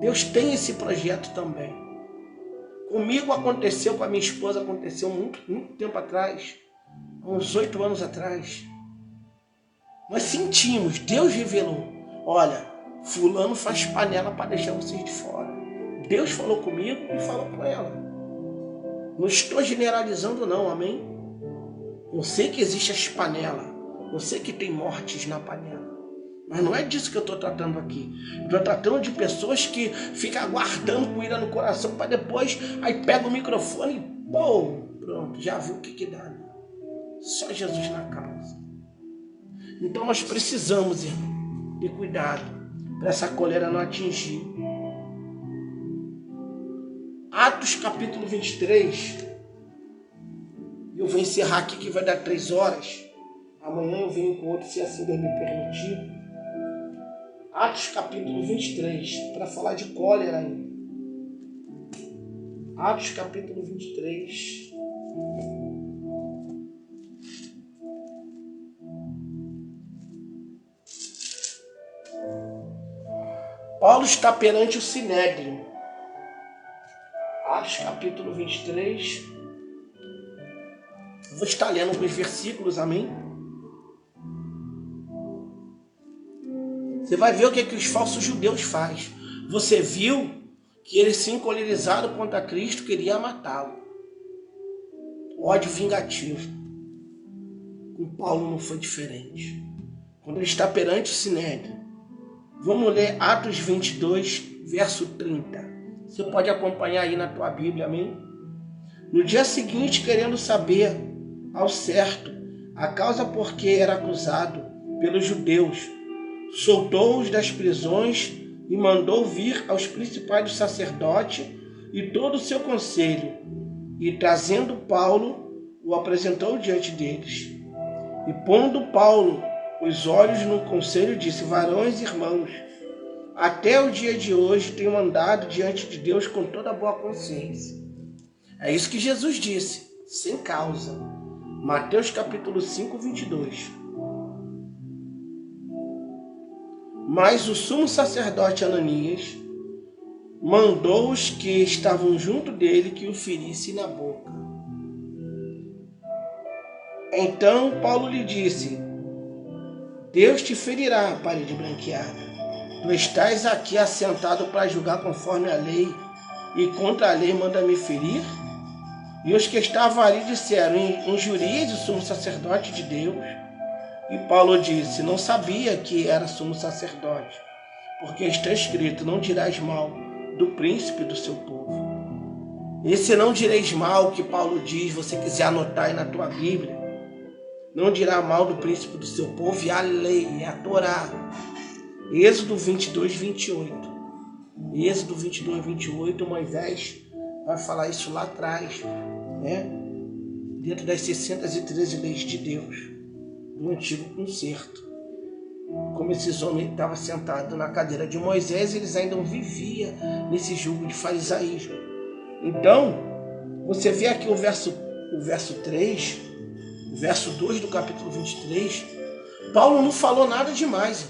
Deus tem esse projeto também. Comigo aconteceu, com a minha esposa aconteceu muito tempo atrás. Uns 8 anos atrás. Nós sentimos, Deus revelou. Olha, fulano faz panela para deixar vocês de fora. Deus falou comigo e falou com ela. Não estou generalizando não, amém? Eu sei que existe as panelas. Eu sei que tem mortes na panela. Mas não é disso que eu estou tratando aqui. Eu estou tratando de pessoas que ficam aguardando com ira no coração para depois, aí pega o microfone e pronto, já viu o que dá. Né? Só Jesus na causa. Então nós precisamos, irmão, ter cuidado para essa cólera não atingir. Atos capítulo 23. Eu vou encerrar aqui que vai dar 3 horas. Amanhã eu venho com outro, se assim Deus me permitir. Atos capítulo 23, para falar de cólera ainda. Atos capítulo 23. Paulo está perante o Sinédrio. Atos capítulo 23. Vou estar lendo alguns versículos, amém? Você vai ver o que os falsos judeus fazem. Você viu que eles se encolerizaram contra Cristo, queria matá-lo. Ódio vingativo. Com Paulo não foi diferente. Quando ele está perante o Sinédrio. Vamos ler Atos 22, verso 30. Você pode acompanhar aí na tua Bíblia, amém? No dia seguinte, querendo saber ao certo a causa por que era acusado pelos judeus, soltou-os das prisões e mandou vir aos principais dos sacerdotes e todo o seu conselho, e trazendo Paulo, o apresentou diante deles. E pondo Paulo os olhos no conselho, disse: varões e irmãos, até o dia de hoje tenho andado diante de Deus com toda a boa consciência. É isso que Jesus disse, sem causa. Mateus capítulo 5, 22. Mas o sumo sacerdote Ananias mandou os que estavam junto dele que o ferissem na boca. Então Paulo lhe disse: Deus te ferirá, parede branqueada. Tu estás aqui assentado para julgar conforme a lei, e contra a lei manda me ferir? E os que estavam ali disseram: injurias o sumo sacerdote de Deus. E Paulo disse: não sabia que era sumo sacerdote, porque está escrito: não dirás mal do príncipe do seu povo. Esse não direis mal que Paulo diz, você quiser anotar aí na tua Bíblia, não dirá mal do príncipe do seu povo, e a lei, é a Torá. Êxodo 22, 28. Êxodo 22, 28, Moisés vai falar isso lá atrás, né? Dentro das 613 leis de Deus, do antigo concerto. Como esses homens estavam sentados na cadeira de Moisés, eles ainda viviam nesse jugo de farisaísmo. Então, você vê aqui o verso 3, o verso 2 do capítulo 23, Paulo não falou nada demais.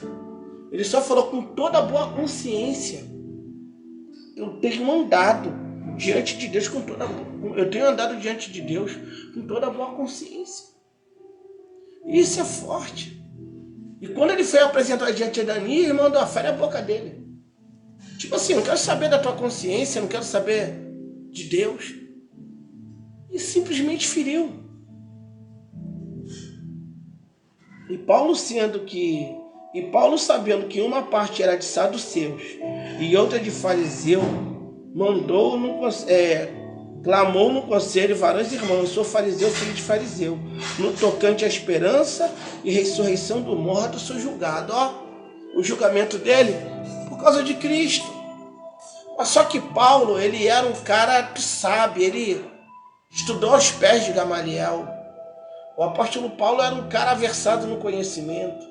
Ele só falou com toda boa consciência. Eu tenho andado diante de Deus com toda boa consciência. Isso é forte. E quando ele foi apresentar diante de Ananias, ele mandou a fé na boca dele. Tipo assim, não quero saber da tua consciência, não quero saber de Deus. E simplesmente feriu. E Paulo sabendo que uma parte era de saduceus e outra de fariseu, clamou no conselho: varões e irmãos, eu sou fariseu, filho de fariseu. No tocante à esperança e ressurreição do morto, sou julgado. O julgamento dele por causa de Cristo. Mas só que Paulo, ele era um cara que sabe, ele estudou aos pés de Gamaliel. O apóstolo Paulo era um cara versado no conhecimento.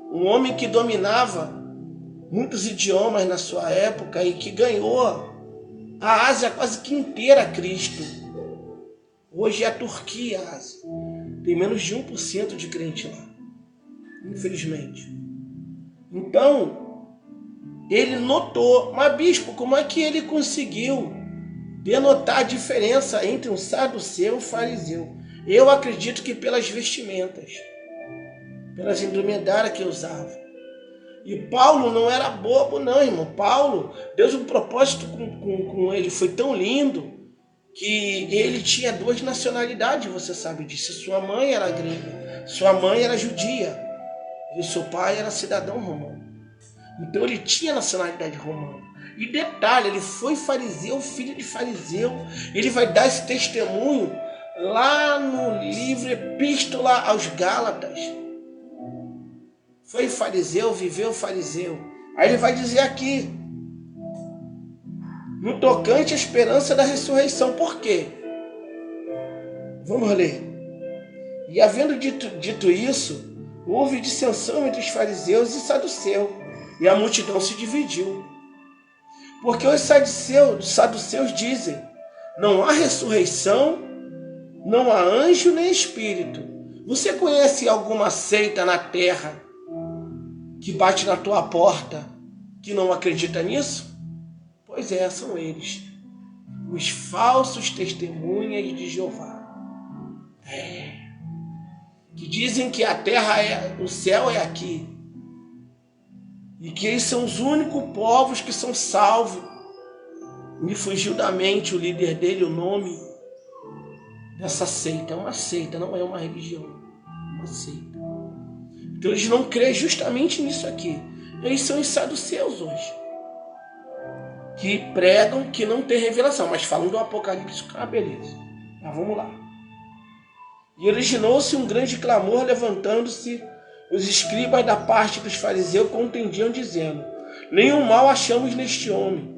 Um homem que dominava muitos idiomas na sua época e que ganhou a Ásia quase que inteira a Cristo. Hoje é a Turquia, a Ásia. Tem menos de 1% de crente lá, infelizmente. Então, ele notou, mas bispo, como é que ele conseguiu denotar a diferença entre um saduceu e um fariseu? Eu acredito que pelas vestimentas, pelas indumentárias que usava. E Paulo não era bobo não, irmão. Paulo, Deus, um propósito com ele foi tão lindo que ele tinha 2 nacionalidades, você sabe disso. Sua mãe era grega, sua mãe era judia e seu pai era cidadão romano. Então ele tinha nacionalidade romana. E detalhe, ele foi fariseu, filho de fariseu. Ele vai dar esse testemunho lá no livro Epístola aos Gálatas. Foi fariseu, viveu fariseu. Aí ele vai dizer aqui, no tocante à esperança da ressurreição. Por quê? Vamos ler. E havendo dito isso, houve dissensão entre os fariseus e saduceus, e a multidão se dividiu. Porque os saduceus dizem: não há ressurreição, não há anjo nem espírito. Você conhece alguma seita na terra que bate na tua porta que não acredita nisso? Pois é, são eles, os falsos testemunhas de Jeová. Que dizem que a terra o céu é aqui. E que eles são os únicos povos que são salvos. Me fugiu da mente o líder dele, o nome dessa seita. É uma seita, não é uma religião. É uma seita. Então eles não creem justamente nisso aqui. Eles são os saduceus hoje, que pregam que não tem revelação, mas falam do Apocalipse. Beleza. Mas vamos lá. E originou-se um grande clamor, levantando-se os escribas da parte dos fariseus contendiam, dizendo: nenhum mal achamos neste homem.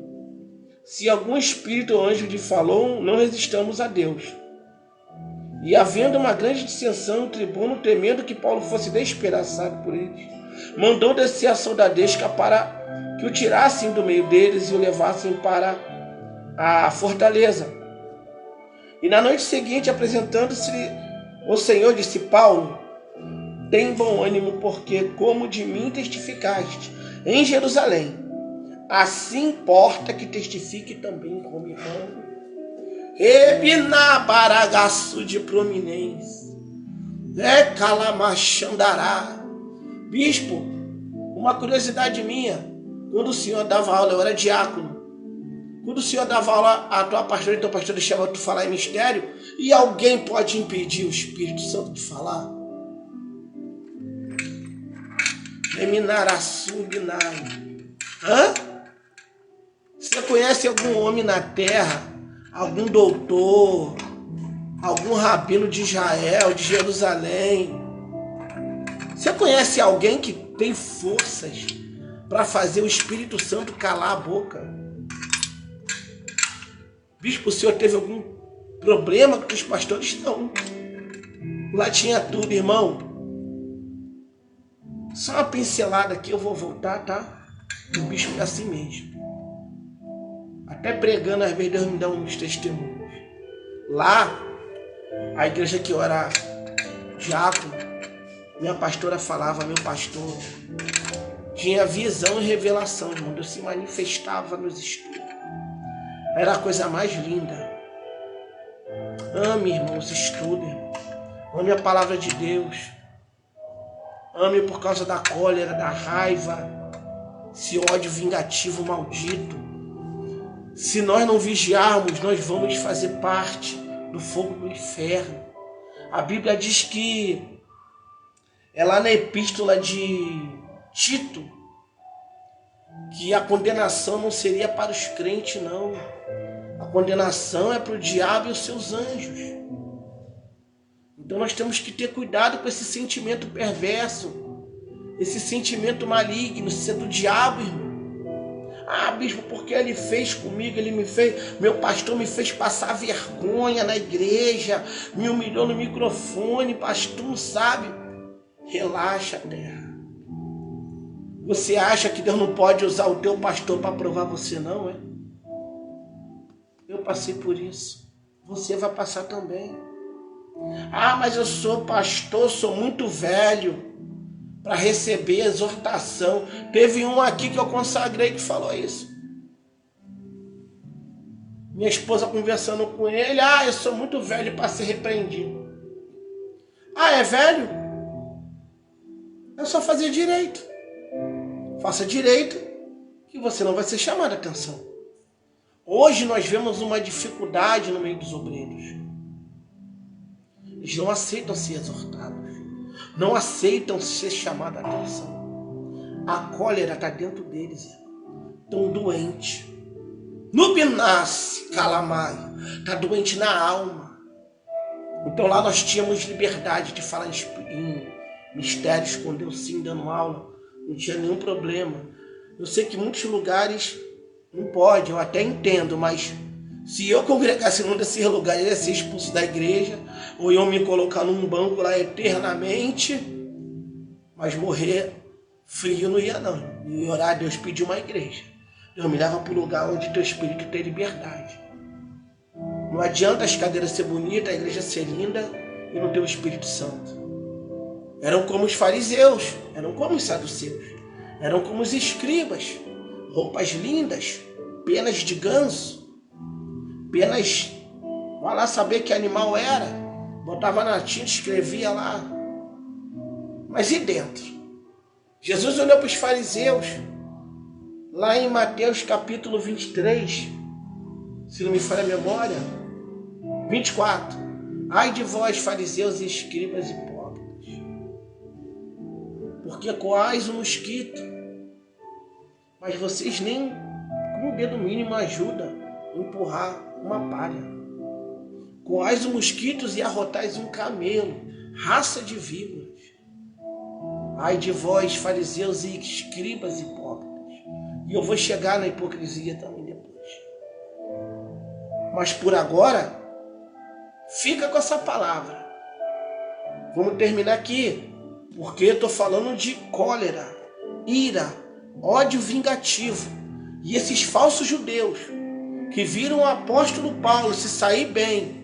Se algum espírito ou anjo lhe falou, não resistamos a Deus. E havendo uma grande dissensão, o tribuno, temendo que Paulo fosse despedaçado por eles, mandou descer a soldadesca para que o tirassem do meio deles e o levassem para a fortaleza. E na noite seguinte, apresentando-se o Senhor, disse: Paulo, tem bom ânimo, porque como de mim testificaste em Jerusalém, assim importa que testifique também como irmão. Ebiná baragaço de prominência, calamachandará. Bispo, uma curiosidade minha, quando o senhor dava aula, eu era diácono. Quando o senhor dava aula, a tua pastora e teu pastor chama tu falar em mistério, e alguém pode impedir o Espírito Santo de falar? Você conhece algum homem na terra, algum doutor, algum rabino de Israel, de Jerusalém? Você conhece alguém que tem forças para fazer o Espírito Santo calar a boca? Bispo, o senhor teve algum problema com os pastores? Não. Lá tinha tudo, irmão. Só uma pincelada aqui, eu vou voltar, tá? O bispo é assim mesmo. Até pregando, às vezes Deus me dá uns testemunhos. Lá, a igreja que eu era diácono, minha pastora falava, meu pastor tinha visão e revelação, irmão. Deus se manifestava nos estudos. Era a coisa mais linda. Ame, irmãos, estude. Ame a palavra de Deus. Ame por causa da cólera, da raiva, esse ódio vingativo maldito. Se nós não vigiarmos, nós vamos fazer parte do fogo do inferno. A Bíblia diz que é lá na epístola de Tito que a condenação não seria para os crentes, não. A condenação é para o diabo e os seus anjos. Então nós temos que ter cuidado com esse sentimento perverso, esse sentimento maligno, isso é do diabo, irmão. Ah, bispo, porque ele fez comigo, ele me fez, meu pastor me fez passar vergonha na igreja, me humilhou no microfone, pastor, não sabe? Relaxa, terra. Você acha que Deus não pode usar o teu pastor para provar você, não, é? Eu passei por isso. Você vai passar também. Ah, mas eu sou pastor, sou muito velho para receber exortação. Teve um aqui que eu consagrei que falou isso. Minha esposa conversando com ele. Ah, eu sou muito velho para ser repreendido. Ah, é velho? É só fazer direito. Faça direito que você não vai ser chamado a atenção. Hoje nós vemos uma dificuldade no meio dos obreiros. Eles não aceitam ser exortados. Não aceitam ser chamados a atenção. A cólera está dentro deles. Estão doentes. Nubinace, calamaio. Está doente na alma. Então lá nós tínhamos liberdade de falar em mistérios com Deus, sim, dando aula. Não tinha nenhum problema. Eu sei que muitos lugares não pode, eu até entendo, mas se eu congregasse num desses lugares, eu ia ser expulso da igreja, ou eu me colocar num banco lá eternamente, mas morrer frio não ia não. E orar a Deus, pedir uma igreja. Deus me leva para o lugar onde teu espírito tem liberdade. Não adianta as cadeiras ser bonitas, a igreja ser linda e não ter o Espírito Santo. Eram como os fariseus, eram como os saduceus, eram como os escribas, roupas lindas, penas de ganso, penas, vai lá saber que animal era, botava na tinta, escrevia lá. Mas e dentro? Jesus olhou para os fariseus, lá em Mateus capítulo 23, se não me falha a memória, 24. Ai de vós, fariseus e escribas hipócritas, porque coais o mosquito, mas vocês nem com o dedo mínimo ajudam a empurrar uma palha. Coais os mosquitos e arrotais um camelo, raça de víboras. Ai de vós, fariseus e escribas hipócritas. E eu vou chegar na hipocrisia também depois. Mas por agora, fica com essa palavra. Vamos terminar aqui, porque eu estou falando de cólera, ira, ódio vingativo. E esses falsos judeus que viram o apóstolo Paulo se sair bem,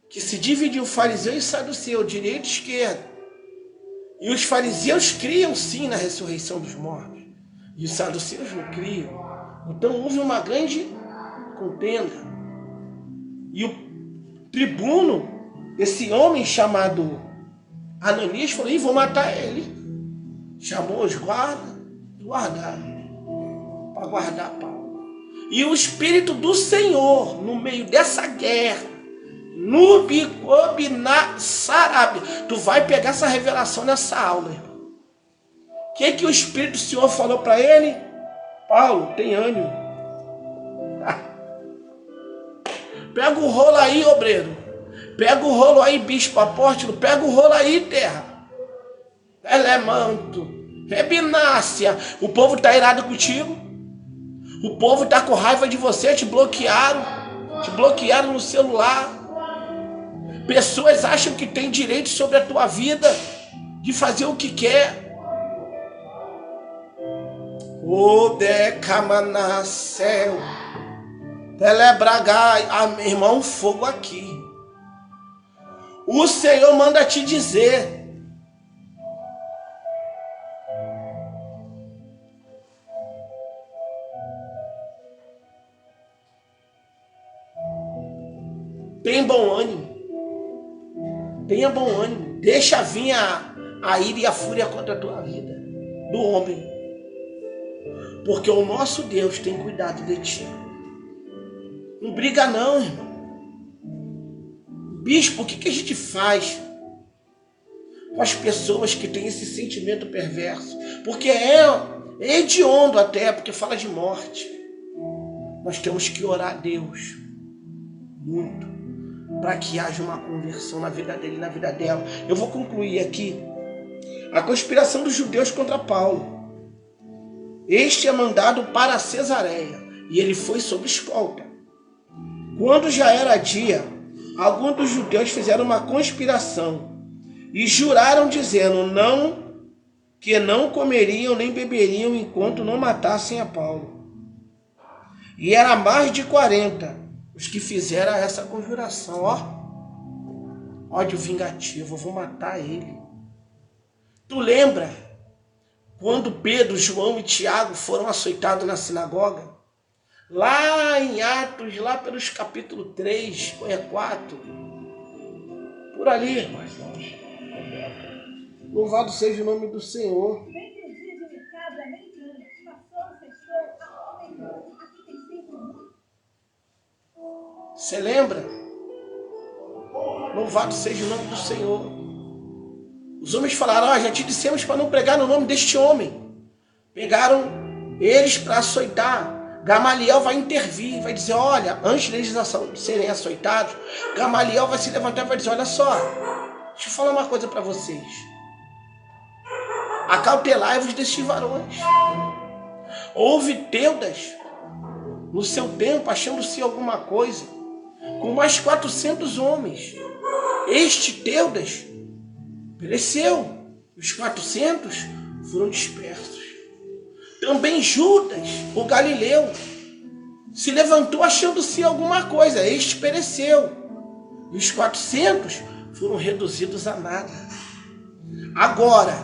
que se dividiu fariseu e saduceu, direita e esquerda. E os fariseus criam sim na ressurreição dos mortos, e os saduceus não criam. Então houve uma grande contenda. E o tribuno, esse homem chamado Ananias, falou: vou matar ele. Chamou os guardas e guardaram para guardar Paulo. E o Espírito do Senhor, no meio dessa guerra, Sarab, tu vai pegar essa revelação nessa aula, irmão. O que o Espírito do Senhor falou para ele? Paulo, tem ânimo. Pega o rolo aí, obreiro. Pega o rolo aí, bispo, apóstolo. Pega o rolo aí, terra. Elemanto. Rebinácia. O povo está irado contigo. O povo está com raiva de você. Te bloquearam. Te bloquearam no celular. Pessoas acham que tem direito sobre a tua vida, de fazer o que quer. O decamanacel. Telebragai, meu irmão, fogo aqui. O Senhor manda te dizer. Tenha bom ânimo. Tenha bom ânimo. Deixa vir a ira e a fúria contra a tua vida. Do homem. Porque o nosso Deus tem cuidado de ti. Não briga não, irmão. Bispo, o que a gente faz com as pessoas que têm esse sentimento perverso? Porque é hediondo até, porque fala de morte. Nós temos que orar a Deus muito, para que haja uma conversão na vida dele e na vida dela. Eu vou concluir aqui. A conspiração dos judeus contra Paulo. Este é mandado para Cesareia, e ele foi sob escolta. Quando já era dia, alguns dos judeus fizeram uma conspiração e juraram dizendo que não comeriam nem beberiam enquanto não matassem a Paulo. E era mais de 40 os que fizeram essa conjuração. Ódio vingativo, eu vou matar ele. Tu lembra quando Pedro, João e Tiago foram açoitados na sinagoga? Lá em Atos, lá pelos capítulo 3, ou 4, por ali. Louvado seja o nome do Senhor. Você lembra? Louvado seja o nome do Senhor. Os homens falaram, já te dissemos para não pregar no nome deste homem. Pegaram eles para açoitar. Gamaliel vai intervir, vai dizer, olha, antes deles serem açoitados, Gamaliel vai se levantar e vai dizer, olha só, deixa eu falar uma coisa para vocês. Acautelai-vos destes varões. Houve Teudas no seu tempo, achando-se alguma coisa, com mais 400 homens. Este Teudas pereceu, os 400 foram dispersos. Também Judas, o Galileu, se levantou achando-se alguma coisa, este pereceu. E os 400 foram reduzidos a nada. Agora,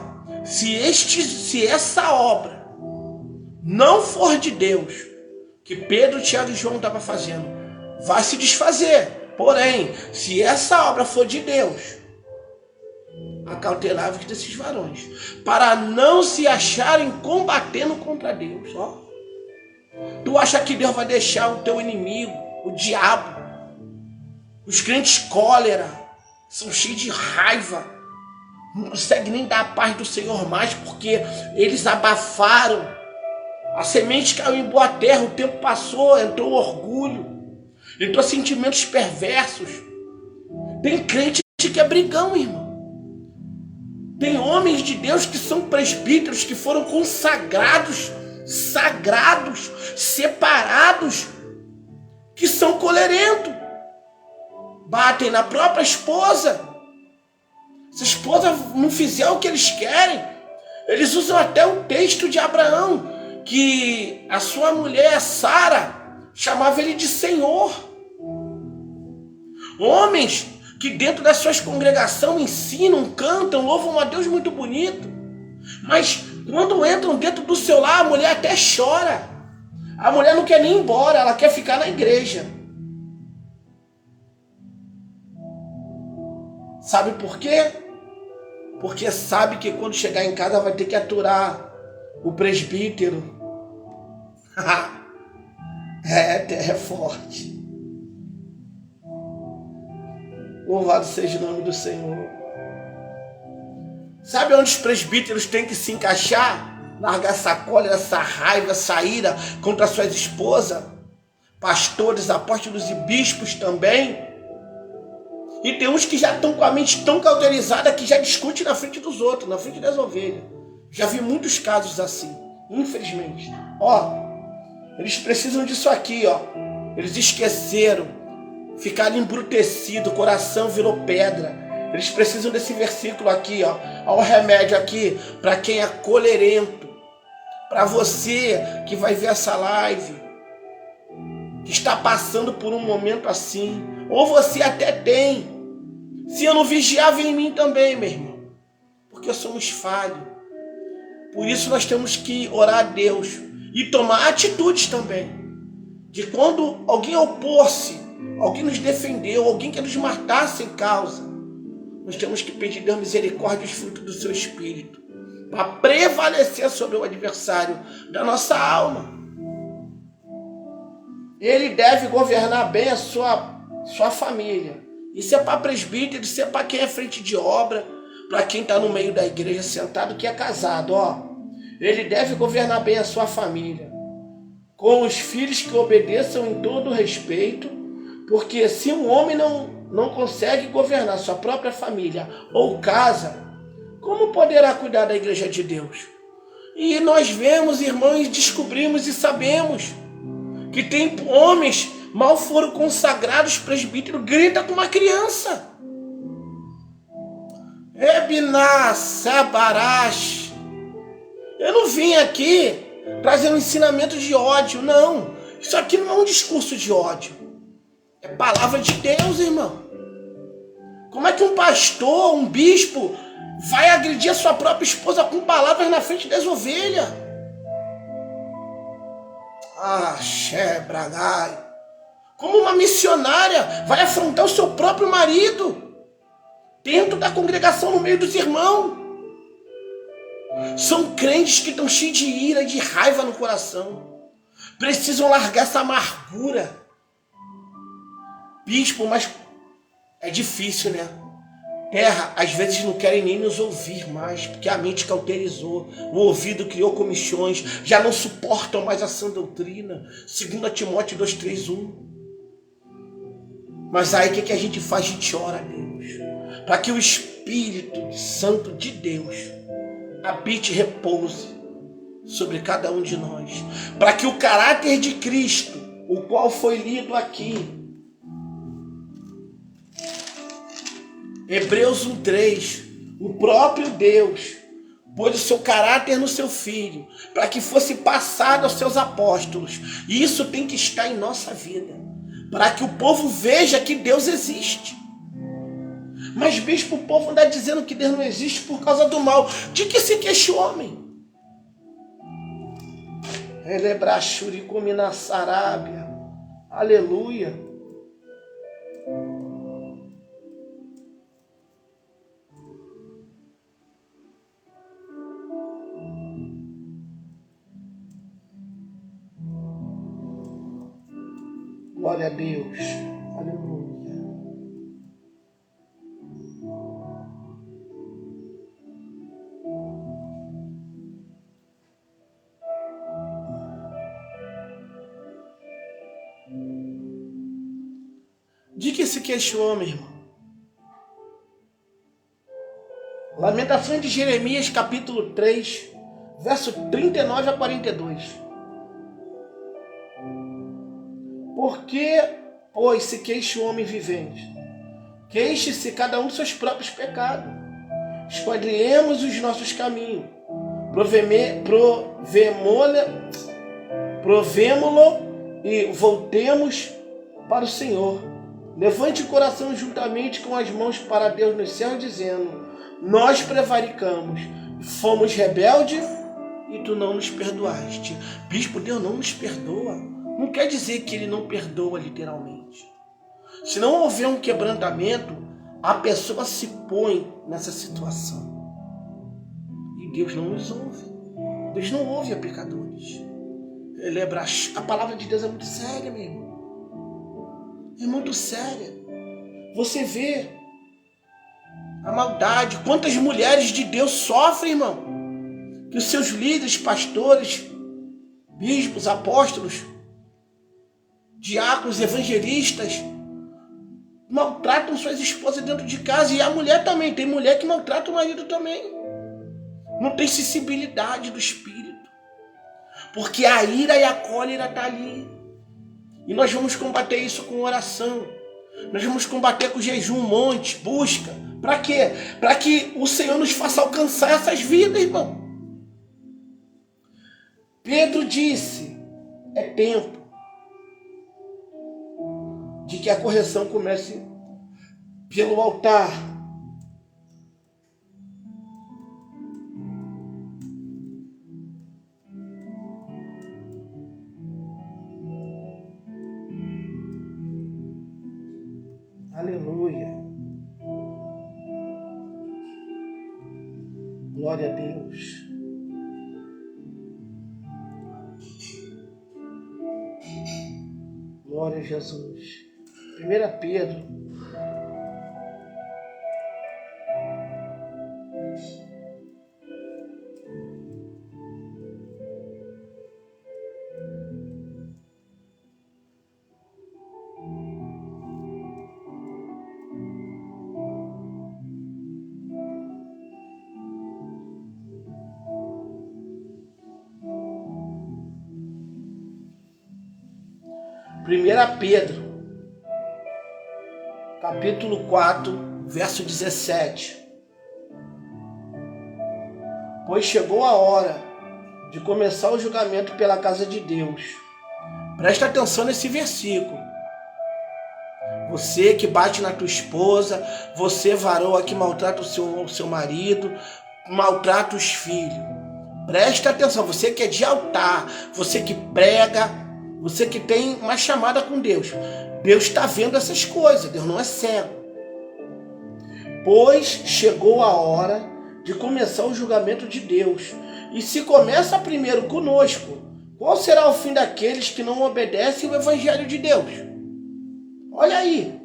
se essa obra não for de Deus, que Pedro, Tiago e João estavam fazendo, vai se desfazer. Porém, se essa obra for de Deus, acautelai-vos desses varões, para não se acharem combatendo contra Deus. Tu acha que Deus vai deixar o teu inimigo, o diabo, os crentes cólera, são cheios de raiva, não conseguem nem dar a paz do Senhor mais, porque eles abafaram, a semente caiu em boa terra, o tempo passou, entrou orgulho, entrou sentimentos perversos. Tem crente que é brigão, irmão. Tem homens de Deus que são presbíteros, que foram consagrados, sagrados, separados, que são colerentos. Batem na própria esposa. Se a esposa não fizer o que eles querem, eles usam até o texto de Abraão, que a sua mulher, Sara, chamava ele de Senhor. Homens que dentro das suas congregações ensinam, cantam, louvam a Deus muito bonito. Mas quando entram dentro do seu lar, a mulher até chora. A mulher não quer nem ir embora, ela quer ficar na igreja. Sabe por quê? Porque sabe que quando chegar em casa vai ter que aturar o presbítero. Terra é forte. Louvado seja o nome do Senhor. Sabe onde os presbíteros têm que se encaixar? Largar essa cólera, essa raiva, essa ira contra suas esposas. Pastores, apóstolos e bispos também. E tem uns que já estão com a mente tão cauterizada que já discute na frente dos outros, na frente das ovelhas. Já vi muitos casos assim, infelizmente. Eles precisam disso aqui, Eles esqueceram. Ficaram embrutecidos, o coração virou pedra. Eles precisam desse versículo aqui, Olha o remédio aqui, para quem é colerento. Para você que vai ver essa live. que está passando por um momento assim, ou você até tem. Se eu não vigiar, vem em mim também, meu irmão, porque somos falhos. Por isso nós temos que orar a Deus e tomar atitudes também, de quando alguém opor-se, alguém nos defendeu, alguém quer nos matar sem causa, nós temos que pedir Deus misericórdia e os frutos do seu Espírito, para prevalecer sobre o adversário da nossa alma. Ele deve governar bem a sua família. Isso é para presbítero, isso é para quem é frente de obra, para quem está no meio da igreja sentado, que é casado. Ele deve governar bem a sua família, com os filhos que obedeçam em todo respeito, porque se um homem não consegue governar sua própria família ou casa, como poderá cuidar da igreja de Deus? E nós vemos, irmãos, descobrimos e sabemos que tem homens, mal foram consagrados, presbítero, grita com uma criança. Ebiná, Sabarash. Eu não vim aqui trazendo ensinamento de ódio, não. Isso aqui não é um discurso de ódio. É palavra de Deus, irmão. Como é que um pastor, um bispo, vai agredir a sua própria esposa com palavras na frente das ovelhas? Bragai. Como uma missionária vai afrontar o seu próprio marido dentro da congregação, no meio dos irmãos. São crentes que estão cheios de ira e de raiva no coração. Precisam largar essa amargura. Bispo, mas é difícil, né? Terra, às vezes não querem nem nos ouvir mais, porque a mente cauterizou, o ouvido criou comichões, já não suportam mais a sã doutrina. 2 Timóteo 2:3-1. Mas aí o que a gente faz? A gente ora a Deus, para que o Espírito Santo de Deus habite e repouse sobre cada um de nós, para que o caráter de Cristo, o qual foi lido aqui, Hebreus 1:3, o próprio Deus pôs o seu caráter no seu Filho, para que fosse passado aos seus apóstolos. E isso tem que estar em nossa vida, para que o povo veja que Deus existe. Mas, bispo, o povo está dizendo que Deus não existe por causa do mal. De que se queixa o homem? Elebrachuri comina Sarábia. Aleluia. Glória a Deus. Aleluia. De que se queixou, meu irmão? Lamentações de Jeremias, capítulo 3, verso 39 a 42. Por que, pois, se queixa o homem vivente? Queixe-se cada um dos seus próprios pecados. Esquadrinhemos os nossos caminhos. Provemo-lo e voltemos para o Senhor. Levante o coração juntamente com as mãos para Deus no céu, dizendo: nós prevaricamos, fomos rebeldes e tu não nos perdoaste. Bispo, Deus não nos perdoa. Não quer dizer que ele não perdoa literalmente. Se não houver um quebrantamento, a pessoa se põe nessa situação. E Deus não nos ouve. Deus não ouve a pecadores. A palavra de Deus é muito séria, meu irmão. É muito séria. Você vê a maldade. Quantas mulheres de Deus sofrem, irmão. Que os seus líderes, pastores, bispos, apóstolos, diáconos, evangelistas maltratam suas esposas dentro de casa. E a mulher também. Tem mulher que maltrata o marido também. Não tem sensibilidade do espírito. Porque a ira e a cólera está ali. E nós vamos combater isso com oração. Nós vamos combater com jejum, monte, busca. Para quê? Para que o Senhor nos faça alcançar essas vidas, irmão. Pedro disse: é tempo. de que a correção comece pelo altar. Aleluia. Glória a Deus. Glória a Jesus. 1 Pedro. Primeira Pedro, capítulo 4, verso 17. Pois chegou a hora de começar o julgamento pela casa de Deus. Presta atenção nesse versículo. Você que bate na tua esposa, você varoa que maltrata o seu marido, maltrata os filhos. Presta atenção, você que é de altar, você que prega, você que tem uma chamada com Deus. Deus está vendo essas coisas, Deus não é cego. Pois chegou a hora de começar o julgamento de Deus. E se começa primeiro conosco, qual será o fim daqueles que não obedecem o Evangelho de Deus? Olha aí.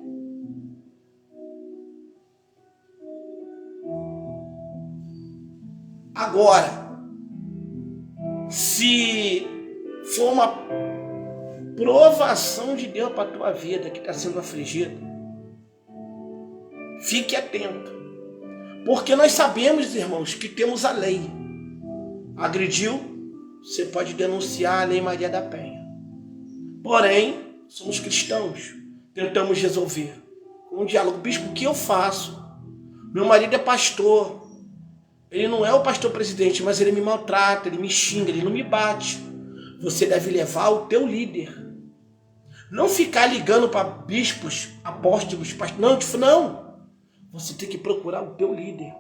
Agora, se for uma provação de Deus para a tua vida que está sendo afligida, fique atento, porque nós sabemos, irmãos, que temos a lei. Agrediu, você pode denunciar a Lei Maria da Penha. Porém, somos cristãos, tentamos resolver com um diálogo. Bispo, o que eu faço? Meu marido é pastor, ele não é o pastor presidente, mas ele me maltrata, ele me xinga, ele não me bate. Você deve levar o teu líder. Não ficar ligando para bispos, apóstolos, pastores. Não. Você tem que procurar o teu líder.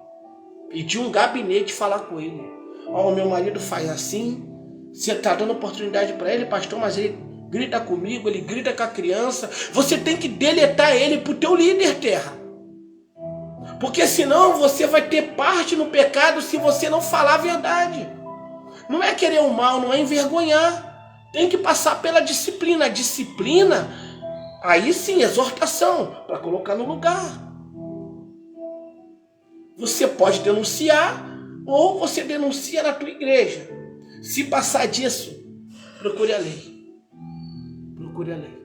Pedir um gabinete, falar com ele. Ó, meu marido faz assim. Você está dando oportunidade para ele, pastor, mas ele grita comigo, ele grita com a criança. Você tem que deletar ele para o teu líder, terra. Porque senão você vai ter parte no pecado se você não falar a verdade. Não é querer o mal, não é envergonhar. Tem que passar pela disciplina. A disciplina, aí sim, exortação, para colocar no lugar. Você pode denunciar, ou você denuncia na tua igreja. Se passar disso, procure a lei. Procure a lei.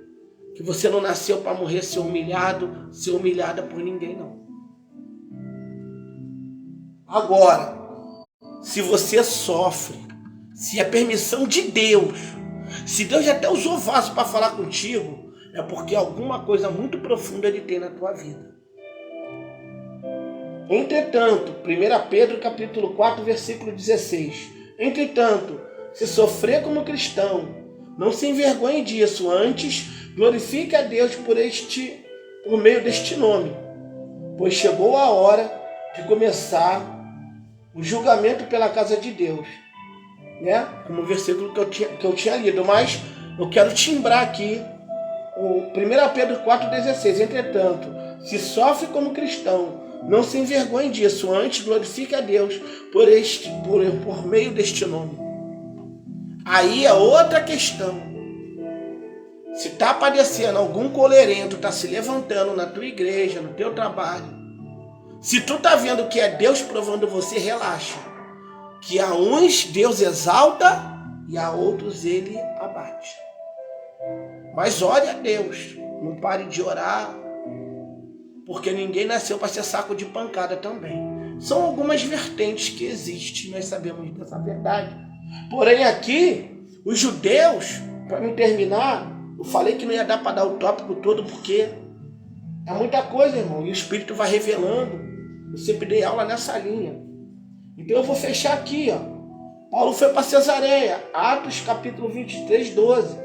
Que você não nasceu para morrer ser humilhado, ser humilhada por ninguém, não. Agora, se você sofre, se é permissão de Deus, se Deus até usou vaso para falar contigo, é porque alguma coisa muito profunda Ele tem na tua vida. Entretanto, 1 Pedro capítulo 4, versículo 16. Entretanto, se sofrer como cristão, não se envergonhe disso, antes glorifique a Deus por meio deste nome, pois chegou a hora de começar o julgamento pela casa de Deus. Né? Como o versículo que eu tinha lido, mas eu quero timbrar aqui o 1 Pedro 4,16. Entretanto, se sofre como cristão, não se envergonhe disso, antes glorifique a Deus por meio deste nome. Aí é outra questão. Se está padecendo algum coleirento, está se levantando na tua igreja, no teu trabalho, se tu está vendo que é Deus provando você, relaxa. Que a uns Deus exalta e a outros Ele abate. Mas ore a Deus, não pare de orar, porque ninguém nasceu para ser saco de pancada também. São algumas vertentes que existem, nós sabemos dessa verdade. Porém aqui, os judeus, para me terminar, eu falei que não ia dar para dar o tópico todo, porque é muita coisa, irmão, e o Espírito vai revelando. Eu sempre dei aula nessa linha. Então eu vou fechar aqui, ó. Paulo foi para Cesareia, Atos capítulo 23, 12.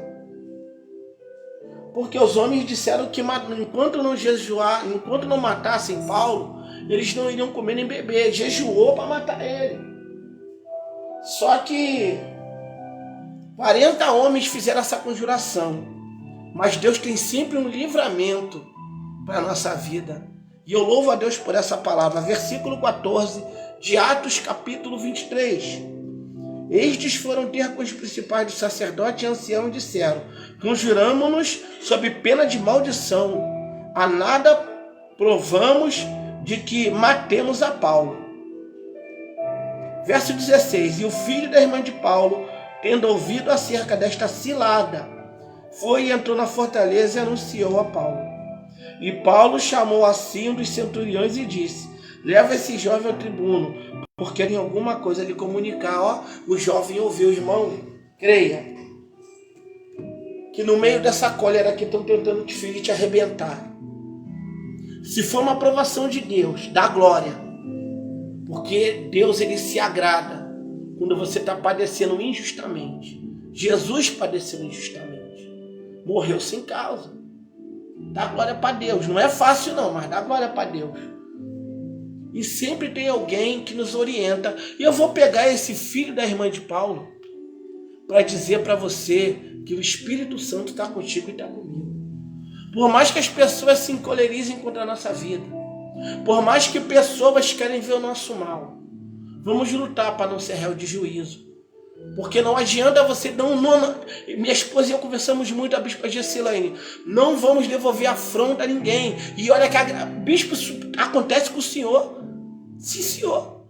Porque os homens disseram que enquanto não jejuar, enquanto não matassem Paulo, eles não iriam comer nem beber. Jejuou para matar ele. Só que 40 homens fizeram essa conjuração. Mas Deus tem sempre um livramento para a nossa vida. E eu louvo a Deus por essa palavra. Versículo 14 de Atos capítulo 23. Estes foram ter com os principais do sacerdote e ancião e disseram: conjuramo-nos sob pena de maldição. A nada provamos de que matemos a Paulo. Verso 16. E o filho da irmã de Paulo, tendo ouvido acerca desta cilada, foi e entrou na fortaleza e anunciou a Paulo. E Paulo chamou assim um dos centuriões e disse: leva esse jovem ao tribuno, porque tem alguma coisa a lhe comunicar. O jovem ouviu, irmão, creia, que no meio dessa cólera que estão tentando te ferir, te arrebentar, se for uma aprovação de Deus, dá glória, porque Deus, ele se agrada quando você está padecendo injustamente. Jesus padeceu injustamente, morreu sem causa. Dá glória para Deus. Não é fácil não, mas dá glória para Deus. E sempre tem alguém que nos orienta. E eu vou pegar esse filho da irmã de Paulo para dizer para você que o Espírito Santo está contigo e está comigo. Por mais que as pessoas se encolerizem contra a nossa vida, por mais que pessoas querem ver o nosso mal, vamos lutar para não ser réu de juízo. Porque não adianta você minha esposa e eu conversamos muito, a bispa Gessilane, não vamos devolver afronta a ninguém. E olha que bispo, isso acontece com o senhor. Sim, senhor.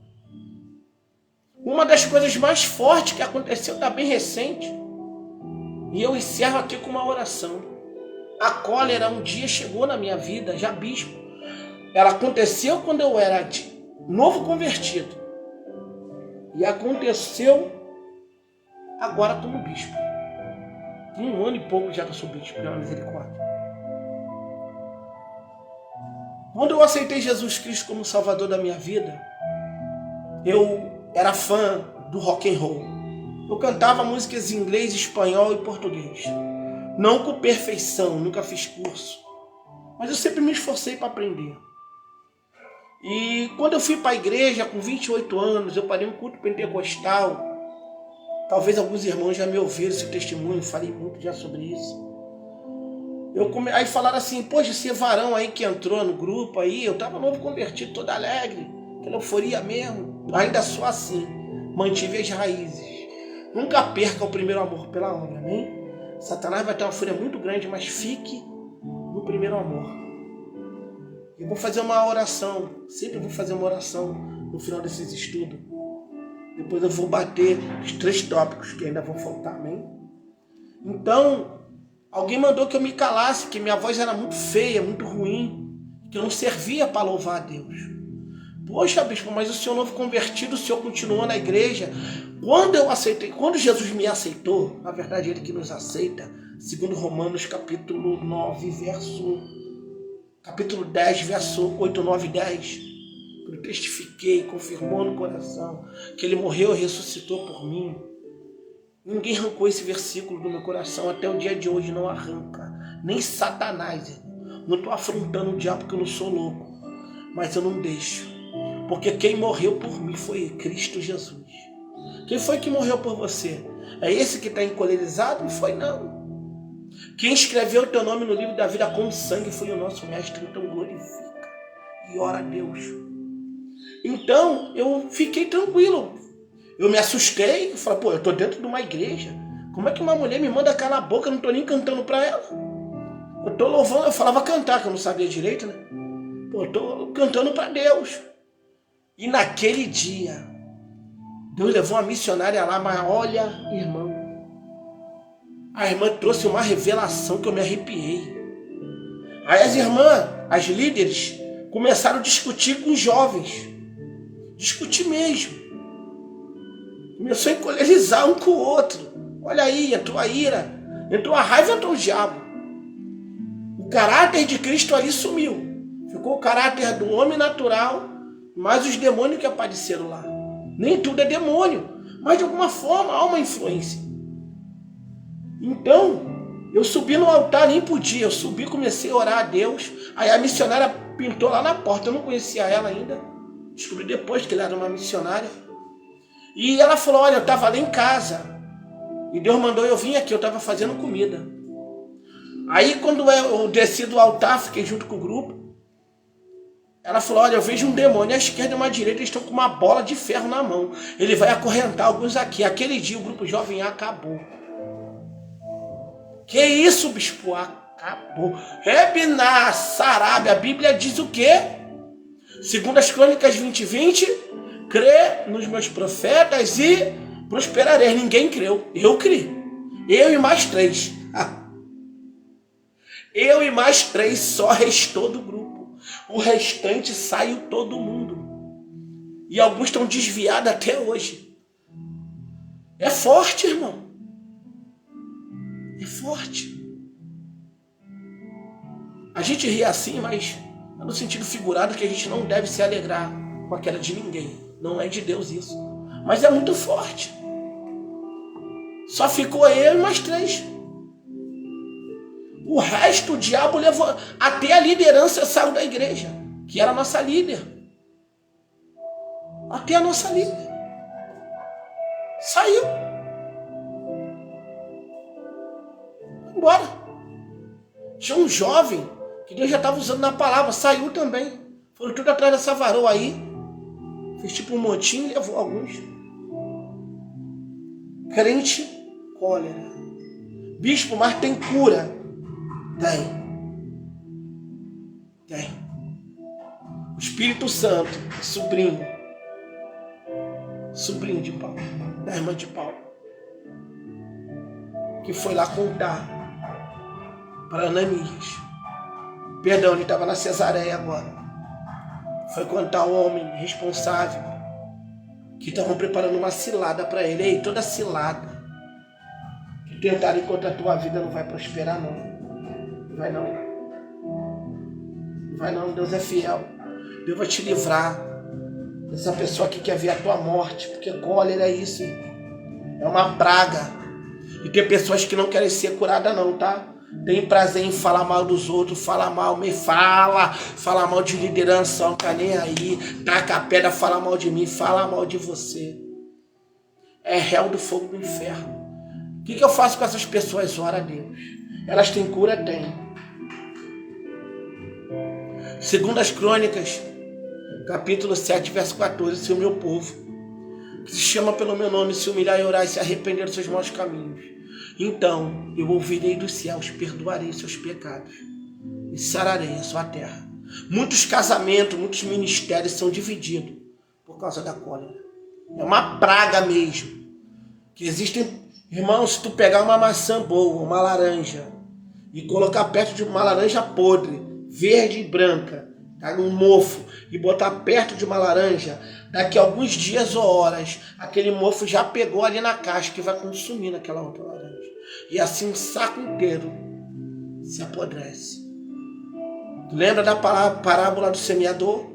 Uma das coisas mais fortes que aconteceu está bem recente. E eu encerro aqui com uma oração. A cólera um dia chegou na minha vida, já bispo. Ela aconteceu quando eu era novo convertido. E aconteceu agora como bispo. Tem 1 ano e pouco já que eu sou bispo, pela misericórdia. Quando eu aceitei Jesus Cristo como Salvador da minha vida, eu era fã do rock and roll. Eu cantava músicas em inglês, espanhol e português. Não com perfeição, nunca fiz curso. Mas eu sempre me esforcei para aprender. E quando eu fui para a igreja com 28 anos, eu parei um culto pentecostal. Talvez alguns irmãos já me ouviram esse testemunho, falei muito já sobre isso. Aí falaram assim: poxa, esse varão aí que entrou no grupo aí, eu estava novo convertido, todo alegre, aquela euforia mesmo, ainda sou assim, mantive as raízes. Nunca perca o primeiro amor pela obra, amém? Satanás vai ter uma fúria muito grande, mas fique no primeiro amor. Eu vou fazer uma oração, sempre vou fazer uma oração no final desses estudos. Depois eu vou bater os 3 tópicos que ainda vão faltar, amém? Então, alguém mandou que eu me calasse, que minha voz era muito feia, muito ruim, que eu não servia para louvar a Deus. Poxa, bispo, mas o senhor novo convertido, o senhor continuou na igreja. Quando Jesus me aceitou, na verdade ele que nos aceita, segundo Romanos capítulo 10, verso 8, 9 e 10, eu testifiquei, confirmou no coração que ele morreu e ressuscitou por mim. Ninguém arrancou esse versículo do meu coração, até o dia de hoje não arranca. Nem Satanás, irmão. Não estou afrontando o diabo porque eu não sou louco, mas eu não deixo. Porque quem morreu por mim foi Cristo Jesus. Quem foi que morreu por você? É esse que está encolerizado? Não foi não. Quem escreveu o teu nome no livro da vida com sangue foi o nosso mestre. Então glorifica e ora a Deus. Então eu fiquei tranquilo. Eu me assustei, eu falei, eu estou dentro de uma igreja. Como é que uma mulher me manda calar a boca? Eu não estou nem cantando para ela. Eu estou louvando, eu falava cantar, que eu não sabia direito, né? Eu estou cantando para Deus. E naquele dia, Deus levou uma missionária lá, mas olha, irmão, a irmã trouxe uma revelação que eu me arrepiei. Aí as irmãs, as líderes, começaram a discutir com os jovens. Discutir mesmo. Começou a encolerizar um com o outro. Olha aí, entrou a ira, entrou a raiva, entrou o diabo. O caráter de Cristo ali sumiu. Ficou o caráter do homem natural, mas os demônios que apareceram lá. Nem tudo é demônio, mas de alguma forma há uma influência. Então, Eu subi no altar, nem podia. Eu subi, comecei a orar a Deus. Aí a missionária pintou lá na porta. Eu não conhecia ela ainda. Descobri depois que ela era uma missionária. E ela falou, olha, eu estava lá em casa. E Deus mandou eu vir aqui, eu estava fazendo comida. Aí quando eu desci do altar, fiquei junto com o grupo. Ela falou, olha, eu vejo um demônio à esquerda e uma à direita, eles estão com uma bola de ferro na mão. Ele vai acorrentar alguns aqui. Aquele dia o grupo jovem acabou. Que isso, bispo? Acabou. Rebiná, Sarabe, a Bíblia diz o quê? Segundo as Crônicas 20:20, crê nos meus profetas e prosperarei. Ninguém creu. Eu criei. Eu e mais 3. Eu e mais 3, só restou do grupo. O restante saiu todo mundo. E alguns estão desviados até hoje. É forte, irmão. É forte. A gente ri assim, mas é no sentido figurado que a gente não deve se alegrar com a queda de ninguém. Não é de Deus isso. Mas é muito forte. Só ficou eu e mais 3. O resto, o diabo levou. Até a liderança saiu da igreja, que era a nossa líder. Até a nossa líder. Saiu. Foi embora. Tinha um jovem que Deus já estava usando na palavra, saiu também. Foram tudo atrás dessa varoa aí. Fez tipo um montinho e levou alguns. Crente, cólera. Bispo, mas tem cura. Tem. O Espírito Santo, sobrinho de Paulo, da irmã de Paulo, que foi lá contar para Ananias. Perdão, ele estava na Cesareia agora. Foi contar ao homem responsável que estavam preparando uma cilada para ele. Ei, toda cilada que tentarem contra a tua vida não vai prosperar, não. Não vai não. Não vai não, Deus é fiel. Deus vai te livrar dessa pessoa que quer ver a tua morte, porque cólera é isso. É uma praga. E tem pessoas que não querem ser curadas não, tá? Tem prazer em falar mal dos outros, fala mal, fala mal de liderança, não tá nem aí, taca a pedra, fala mal de mim, fala mal de você. É réu do fogo do inferno. O que eu faço com essas pessoas? Ora a Deus. Elas têm cura? Tem. Segundo as Crônicas, capítulo 7, verso 14, se o meu povo, que se chama pelo meu nome, se humilhar e orar e se arrepender dos seus maus caminhos, então eu ouvirei dos céus, perdoarei seus pecados e sararei a sua terra. Muitos casamentos, muitos ministérios são divididos por causa da cólera. É uma praga mesmo. Que existem, irmãos, se tu pegar uma maçã boa, uma laranja, e colocar perto de uma laranja podre, verde e branca, tá, um mofo, e botar perto de uma laranja, daqui a alguns dias ou horas, aquele mofo já pegou ali na casca e vai consumir naquela outra laranja. E assim um saco inteiro se apodrece. Tu lembra da parábola do semeador?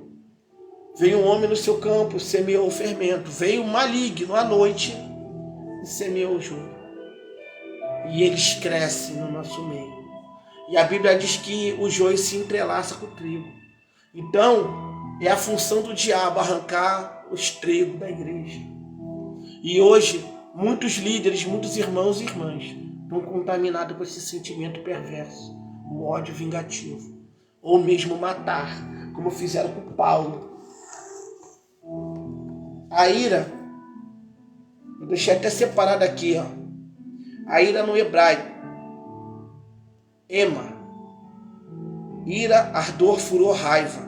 Veio um homem no seu campo, semeou o fermento. Veio um maligno à noite e semeou o joio. E eles crescem no nosso meio. E a Bíblia diz que o joio se entrelaça com o trigo. Então, é a função do diabo arrancar os trigos da igreja. E hoje, muitos líderes, muitos irmãos e irmãs estão contaminados com esse sentimento perverso, o ódio vingativo, ou mesmo matar, como fizeram com Paulo. A ira, eu deixei até separado aqui, ó. A ira no hebraico, ema, ira, ardor, furor, raiva.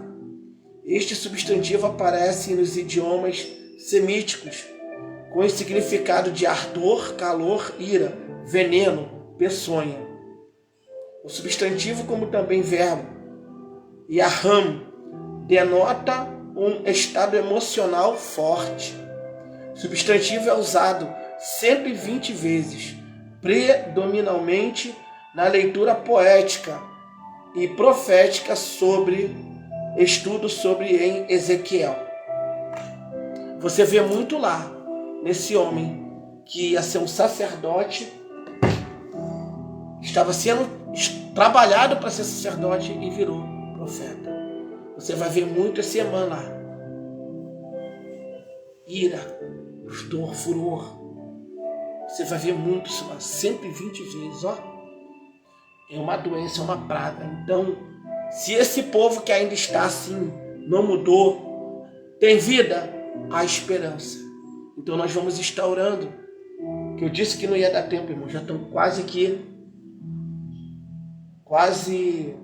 Este substantivo aparece nos idiomas semíticos com o significado de ardor, calor, ira, veneno, peçonha. O substantivo, como também verbo, yaham, denota um estado emocional forte. O substantivo é usado 120 vezes, predominantemente na leitura poética e profética estudo sobre em Ezequiel. Você vê muito lá, nesse homem que ia ser um sacerdote, estava sendo trabalhado para ser sacerdote e virou profeta. Você vai ver muito esse Emã lá. Ira, dor, furor. Você vai ver muito isso lá, 120 vezes, ó. É uma doença, é uma praga. Então, se esse povo que ainda está assim, não mudou, tem vida, há esperança. Então nós vamos estar orando. Que eu disse que não ia dar tempo, irmão. Já estamos quase aqui. Quase.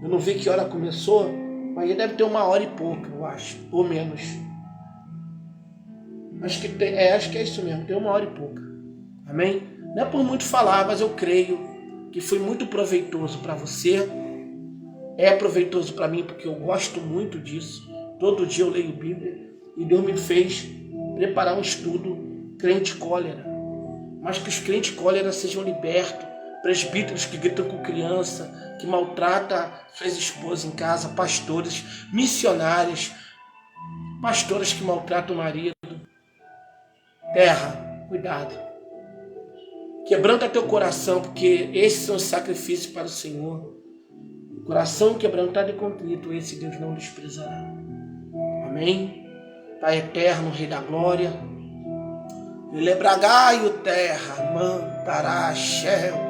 Eu não vi que hora começou, mas deve ter 1h e pouco, eu acho. Ou menos. Acho que é isso mesmo, tem 1h e pouca. Amém? Não é por muito falar, mas eu creio que foi muito proveitoso para você. É proveitoso para mim porque eu gosto muito disso. Todo dia eu leio Bíblia e Deus me fez preparar um estudo crente cólera. Mas que os crentes cólera sejam libertos. Presbíteros que gritam com criança, que maltratam suas esposas em casa, pastores, missionários, pastoras que maltratam o marido. Terra, cuidado. Quebranta teu coração, porque esses são os sacrifícios para o Senhor. O coração quebrantado e contrito, esse Deus não desprezará. Amém? Pai eterno, Rei da glória. Lebragaio terra, mantará, Shel.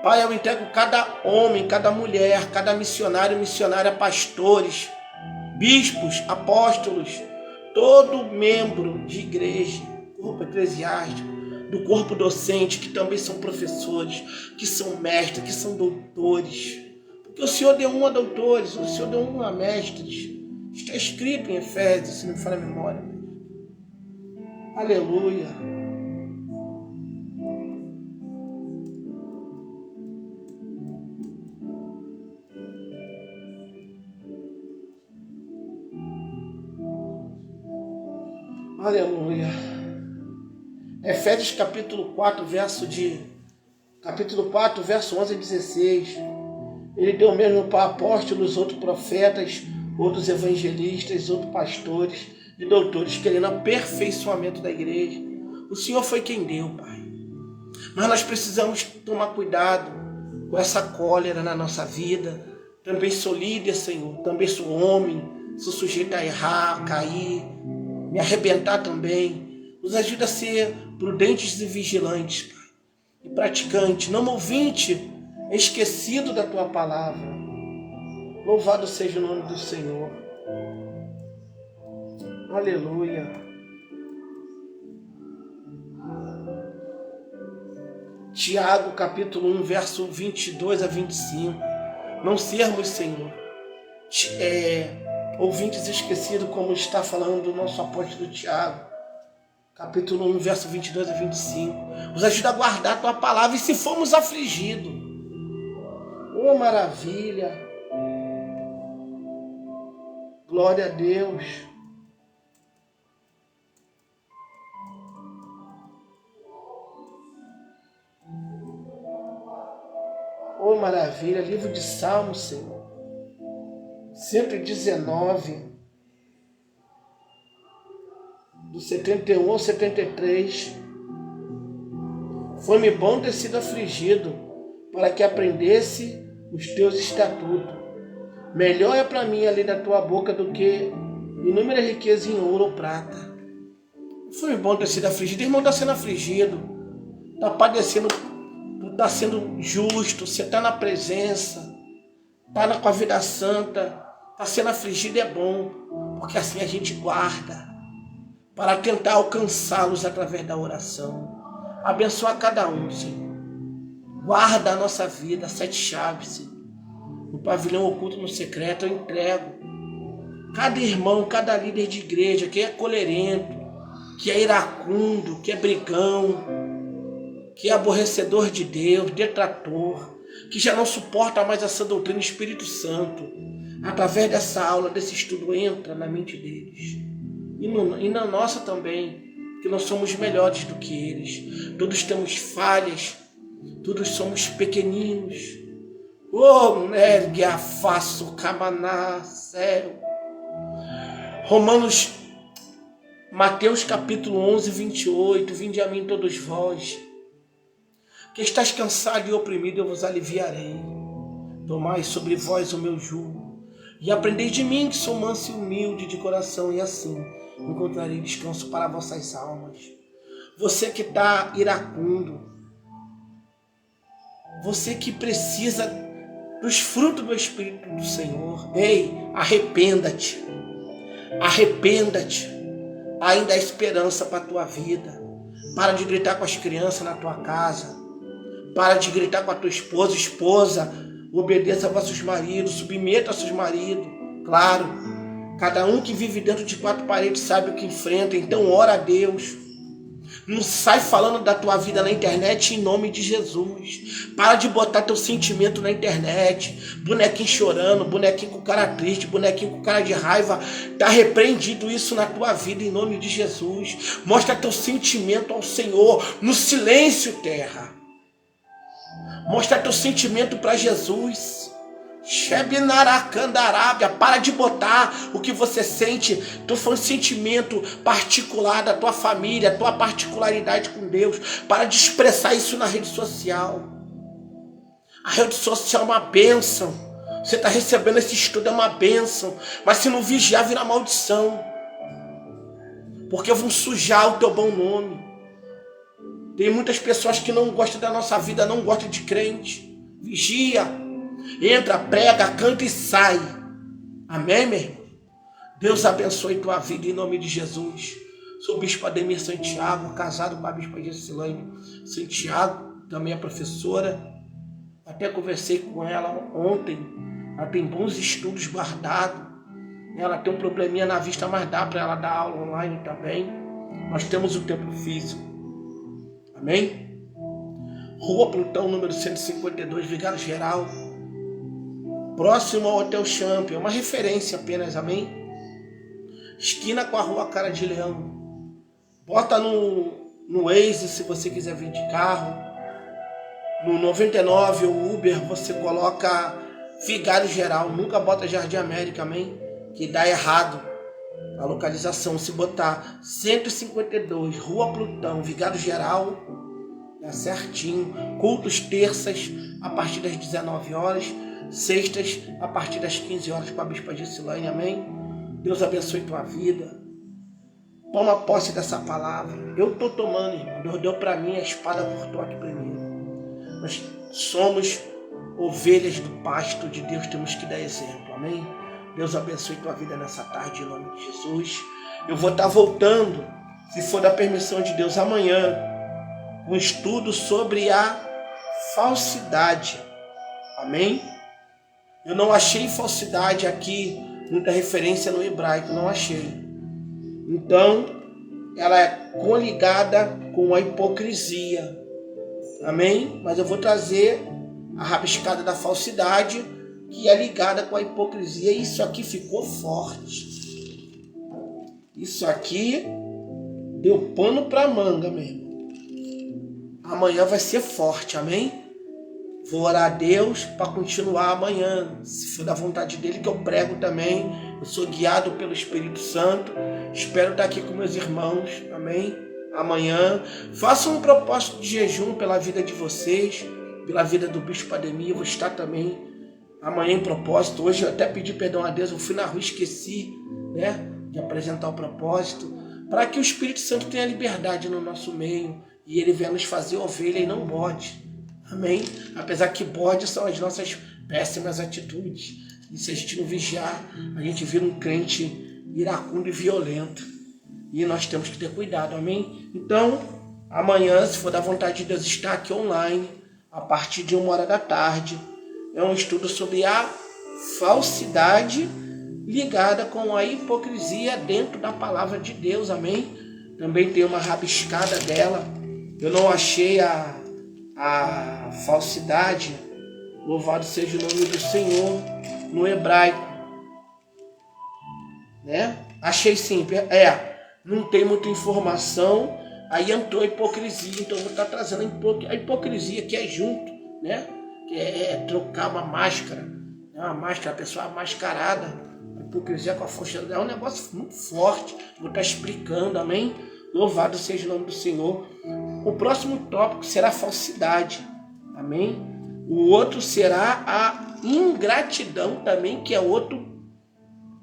Pai, eu entrego cada homem, cada mulher, cada missionário, missionária, pastores, bispos, apóstolos, todo membro de igreja, corpo eclesiástico, do corpo docente, que também são professores, que são mestres, que são doutores. Porque o Senhor deu um a doutores, o Senhor deu um a mestres. Está escrito em Efésios, se não me falha a memória. Aleluia. Aleluia. Efésios capítulo 4, verso 11 e 16. Ele deu mesmo para apóstolos, outros profetas, outros evangelistas, outros pastores e doutores, querendo aperfeiçoamento da igreja. O Senhor foi quem deu, Pai. Mas nós precisamos tomar cuidado com essa cólera na nossa vida. Também sou líder, Senhor. Também sou homem. Sou sujeito a errar, a cair, me arrebentar também. Nos ajuda a ser prudentes e vigilantes, Pai. E praticantes, não ouvinte, esquecido da Tua palavra. Louvado seja o nome do Senhor. Aleluia. Tiago, capítulo 1, verso 22 a 25. Não sermos, Senhor, ouvintes esquecidos, como está falando o nosso apóstolo Tiago. Capítulo 1, verso 22 a 25. Nos ajuda a guardar a Tua palavra e se formos afligidos. Oh, maravilha. Glória a Deus. Oh, maravilha. Livro de Salmos, Senhor. 119. Do 71 ao 73. Foi-me bom ter sido afligido, para que aprendesse os teus estatutos. Melhor é para mim a lei da tua boca do que inúmeras riquezas em ouro ou prata. Foi bom ter sido afligido. Irmão, está sendo afligido. Está padecendo. Tu está sendo justo. Você está na presença. Está com a vida santa. Está sendo afligido, é bom. Porque assim a gente guarda. Para tentar alcançá-los através da oração. Abençoa cada um, Senhor. Guarda a nossa vida. 7 chaves, Senhor. No pavilhão oculto, no secreto, eu entrego. Cada irmão, cada líder de igreja que é colerento, que é iracundo, que é brigão, que é aborrecedor de Deus, detrator, que já não suporta mais essa doutrina, Espírito Santo, através dessa aula, desse estudo, entra na mente deles. E na nossa também, que nós somos melhores do que eles. Todos temos falhas, todos somos pequeninos. Oh, ergue a faço, camaná, céu. Mateus capítulo 11, 28. Vinde a mim todos vós, Que estás cansado e oprimido, eu vos aliviarei. Tomai sobre vós o meu jugo, e aprendei de mim, que sou manso e humilde de coração, e assim encontrarei descanso para vossas almas. Você que está iracundo, você que precisa dos frutos do Espírito do Senhor, ei, arrependa-te, arrependa-te, ainda há esperança para a tua vida. Para de gritar com as crianças na tua casa, para de gritar com a tua esposa, obedeça a vossos maridos, submeta a seus maridos, claro, cada um que vive dentro de quatro paredes sabe o que enfrenta, então ora a Deus. Não sai falando da tua vida na internet em nome de Jesus. Para de botar teu sentimento na internet. Bonequinho chorando, bonequinho com cara triste, bonequinho com cara de raiva. Está repreendido isso na tua vida em nome de Jesus. Mostra teu sentimento ao Senhor no silêncio, terra. Mostra teu sentimento para Jesus. Shebinaracandarábia, para de botar o que você sente, tu foi um sentimento particular da tua família, tua particularidade com Deus. Para de expressar isso na rede social. A rede social é uma bênção. Você está recebendo esse estudo, é uma bênção. Mas se não vigiar, vira maldição. Porque vão sujar o teu bom nome. Tem muitas pessoas que não gostam da nossa vida, não gostam de crente. Vigia. Entra, prega, canta e sai. Amém, meu irmão? Deus abençoe tua vida em nome de Jesus. Sou o bispo Ademir Santiago, casado com a bispa Gessilane Santiago, também é professora. Até conversei com ela ontem. Ela tem bons estudos guardados. Ela tem um probleminha na vista, mas dá para ela dar aula online também. Nós temos o tempo físico. Amém? Rua Plutão, número 152, Vigário Geral. Próximo ao Hotel Champion, uma referência apenas, amém? Esquina com a Rua Cara de Leão. Bota no Waze se você quiser vir de carro. No 99 ou Uber você coloca Vigário Geral. Nunca bota Jardim América, amém? Que dá errado a localização. Se botar 152, Rua Plutão, Vigário Geral, dá certinho. Cultos terças a partir das 19 horas. Sextas, a partir das 15 horas, com a bispa Gessilane, amém? Deus abençoe tua vida. Toma posse dessa palavra. Eu estou tomando, irmão. Deus deu para mim a espada por toque primeiro. Nós somos ovelhas do pasto de Deus, temos que dar exemplo, amém? Deus abençoe tua vida nessa tarde, em nome de Jesus. Eu vou estar voltando, se for da permissão de Deus, amanhã, um estudo sobre a falsidade, amém? Eu não achei falsidade aqui, muita referência no hebraico, não achei. Então, ela é coligada com a hipocrisia. Amém? Mas eu vou trazer a rabiscada da falsidade, que é ligada com a hipocrisia. Isso aqui ficou forte. Isso aqui deu pano para manga mesmo. Amanhã vai ser forte, amém? Vou orar a Deus para continuar amanhã. Se for da vontade dele, que eu prego também. Eu sou guiado pelo Espírito Santo. Espero estar aqui com meus irmãos. Amém? Amanhã. Façam um propósito de jejum pela vida de vocês. Pela vida do bispo Ademir. Eu vou estar também amanhã em propósito. Hoje eu até pedi perdão a Deus. Eu fui na rua e esqueci, né, de apresentar o propósito. Para que o Espírito Santo tenha liberdade no nosso meio. E ele venha nos fazer ovelha e não bode. Amém? Apesar que bode são as nossas péssimas atitudes. E se a gente não vigiar, a gente vira um crente iracundo e violento. E nós temos que ter cuidado, amém? Então, amanhã, se for da vontade de Deus, está aqui online, a partir de 1h da tarde. É um estudo sobre a falsidade ligada com a hipocrisia dentro da palavra de Deus, amém? Também tem uma rabiscada dela. Eu não achei a falsidade, louvado seja o nome do Senhor, no hebraico, né? Achei sim, não tem muita informação, aí entrou a hipocrisia, então eu vou estar trazendo a hipocrisia que é junto, né? Que é trocar uma máscara, a pessoa mascarada, a hipocrisia com a falsidade, é um negócio muito forte, vou estar explicando, amém? Louvado seja o nome do Senhor. O próximo tópico será falsidade. Amém? O outro será a ingratidão também, que é outro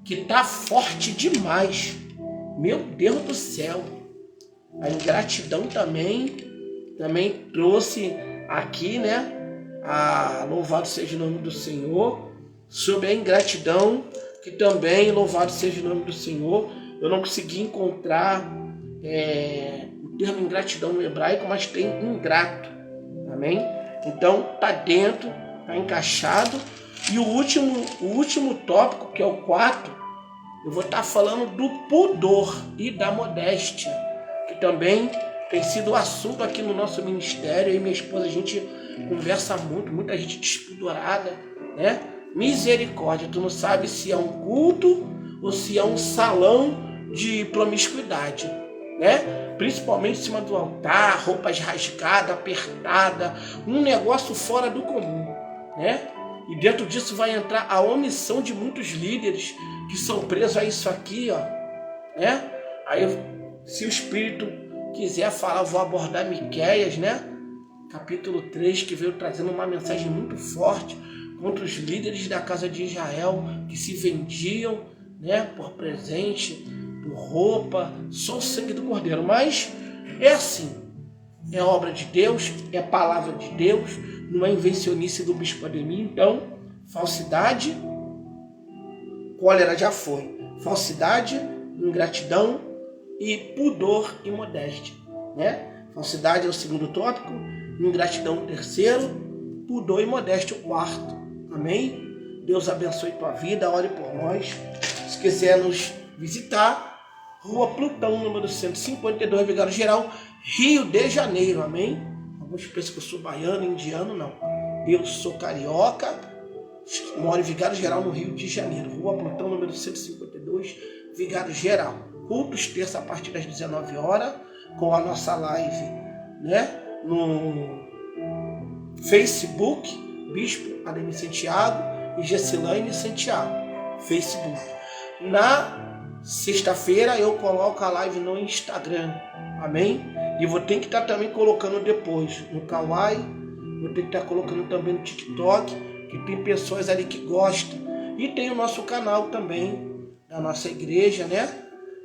que está forte demais. Meu Deus do céu. A ingratidão também trouxe aqui, né? Louvado seja o nome do Senhor. Sobre a ingratidão, que também, louvado seja o nome do Senhor. Eu não consegui encontrar o termo ingratidão no hebraico, mas tem ingrato. Amém? Então, está dentro, está encaixado. E o último tópico, que é o 4, eu vou estar falando do pudor e da modéstia, que também tem sido assunto aqui no nosso ministério. Eu e minha esposa, a gente conversa muito, muita gente despudorada, né? Misericórdia, tu não sabe se é um culto ou se é um salão de promiscuidade, né? Principalmente em cima do altar, roupas rasgadas, apertadas, um negócio fora do comum, né? E dentro disso vai entrar a omissão de muitos líderes que são presos a isso aqui, ó, né? Aí, se o Espírito quiser falar, eu vou abordar Miqueias, né? Capítulo 3, que veio trazendo uma mensagem muito forte contra os líderes da casa de Israel, que se vendiam, né, por presente, por roupa, só o sangue do Cordeiro. Mas é assim, é obra de Deus, é palavra de Deus, não é invencionice do bispo Ademir. Então, falsidade, cólera já foi. Falsidade, ingratidão e pudor e modéstia, né? Falsidade é o segundo tópico, ingratidão o terceiro, pudor e modéstia o quarto. Amém? Deus abençoe tua vida, ore por nós. Se quiser nos visitar, Rua Plutão, número 152, Vigário Geral, Rio de Janeiro. Amém? Alguns pensam que eu sou baiano, indiano, não. Eu sou carioca, moro em Vigário Geral, no Rio de Janeiro. Rua Plutão, número 152, Vigário Geral. Cultos terça a partir das 19 horas, com a nossa live, né? No Facebook, Bispo Ademir Santiago e Gessilane Santiago. Facebook. Na sexta-feira eu coloco a live no Instagram. Amém? E vou ter que estar também colocando depois no Kawaii. Vou ter que estar colocando também no TikTok, que tem pessoas ali que gostam. E tem o nosso canal também, da nossa igreja, né?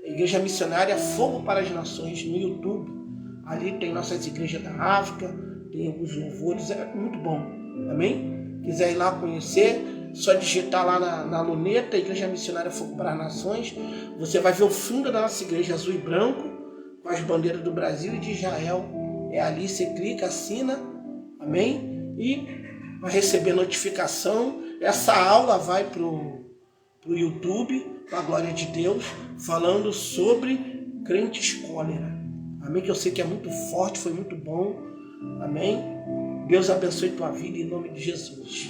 A Igreja Missionária Fogo para as Nações, no YouTube. Ali tem nossas igrejas da África, tem alguns louvores, é muito bom. Amém? Quiser ir lá conhecer, só digitar lá na luneta, Igreja Missionária Fogo para as Nações. Você vai ver o fundo da nossa igreja azul e branco, com as bandeiras do Brasil e de Israel. É ali, você clica, assina, amém? E vai receber notificação. Essa aula vai para o YouTube, para a glória de Deus, falando sobre crentes cólera. Amém? Que eu sei que é muito forte, foi muito bom. Amém? Deus abençoe tua vida em nome de Jesus.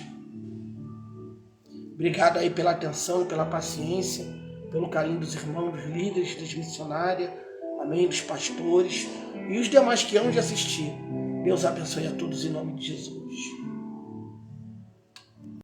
Obrigado aí pela atenção, pela paciência, pelo carinho dos irmãos, dos líderes, das missionárias, amém, dos pastores e os demais que hão de assistir. Deus abençoe a todos em nome de Jesus.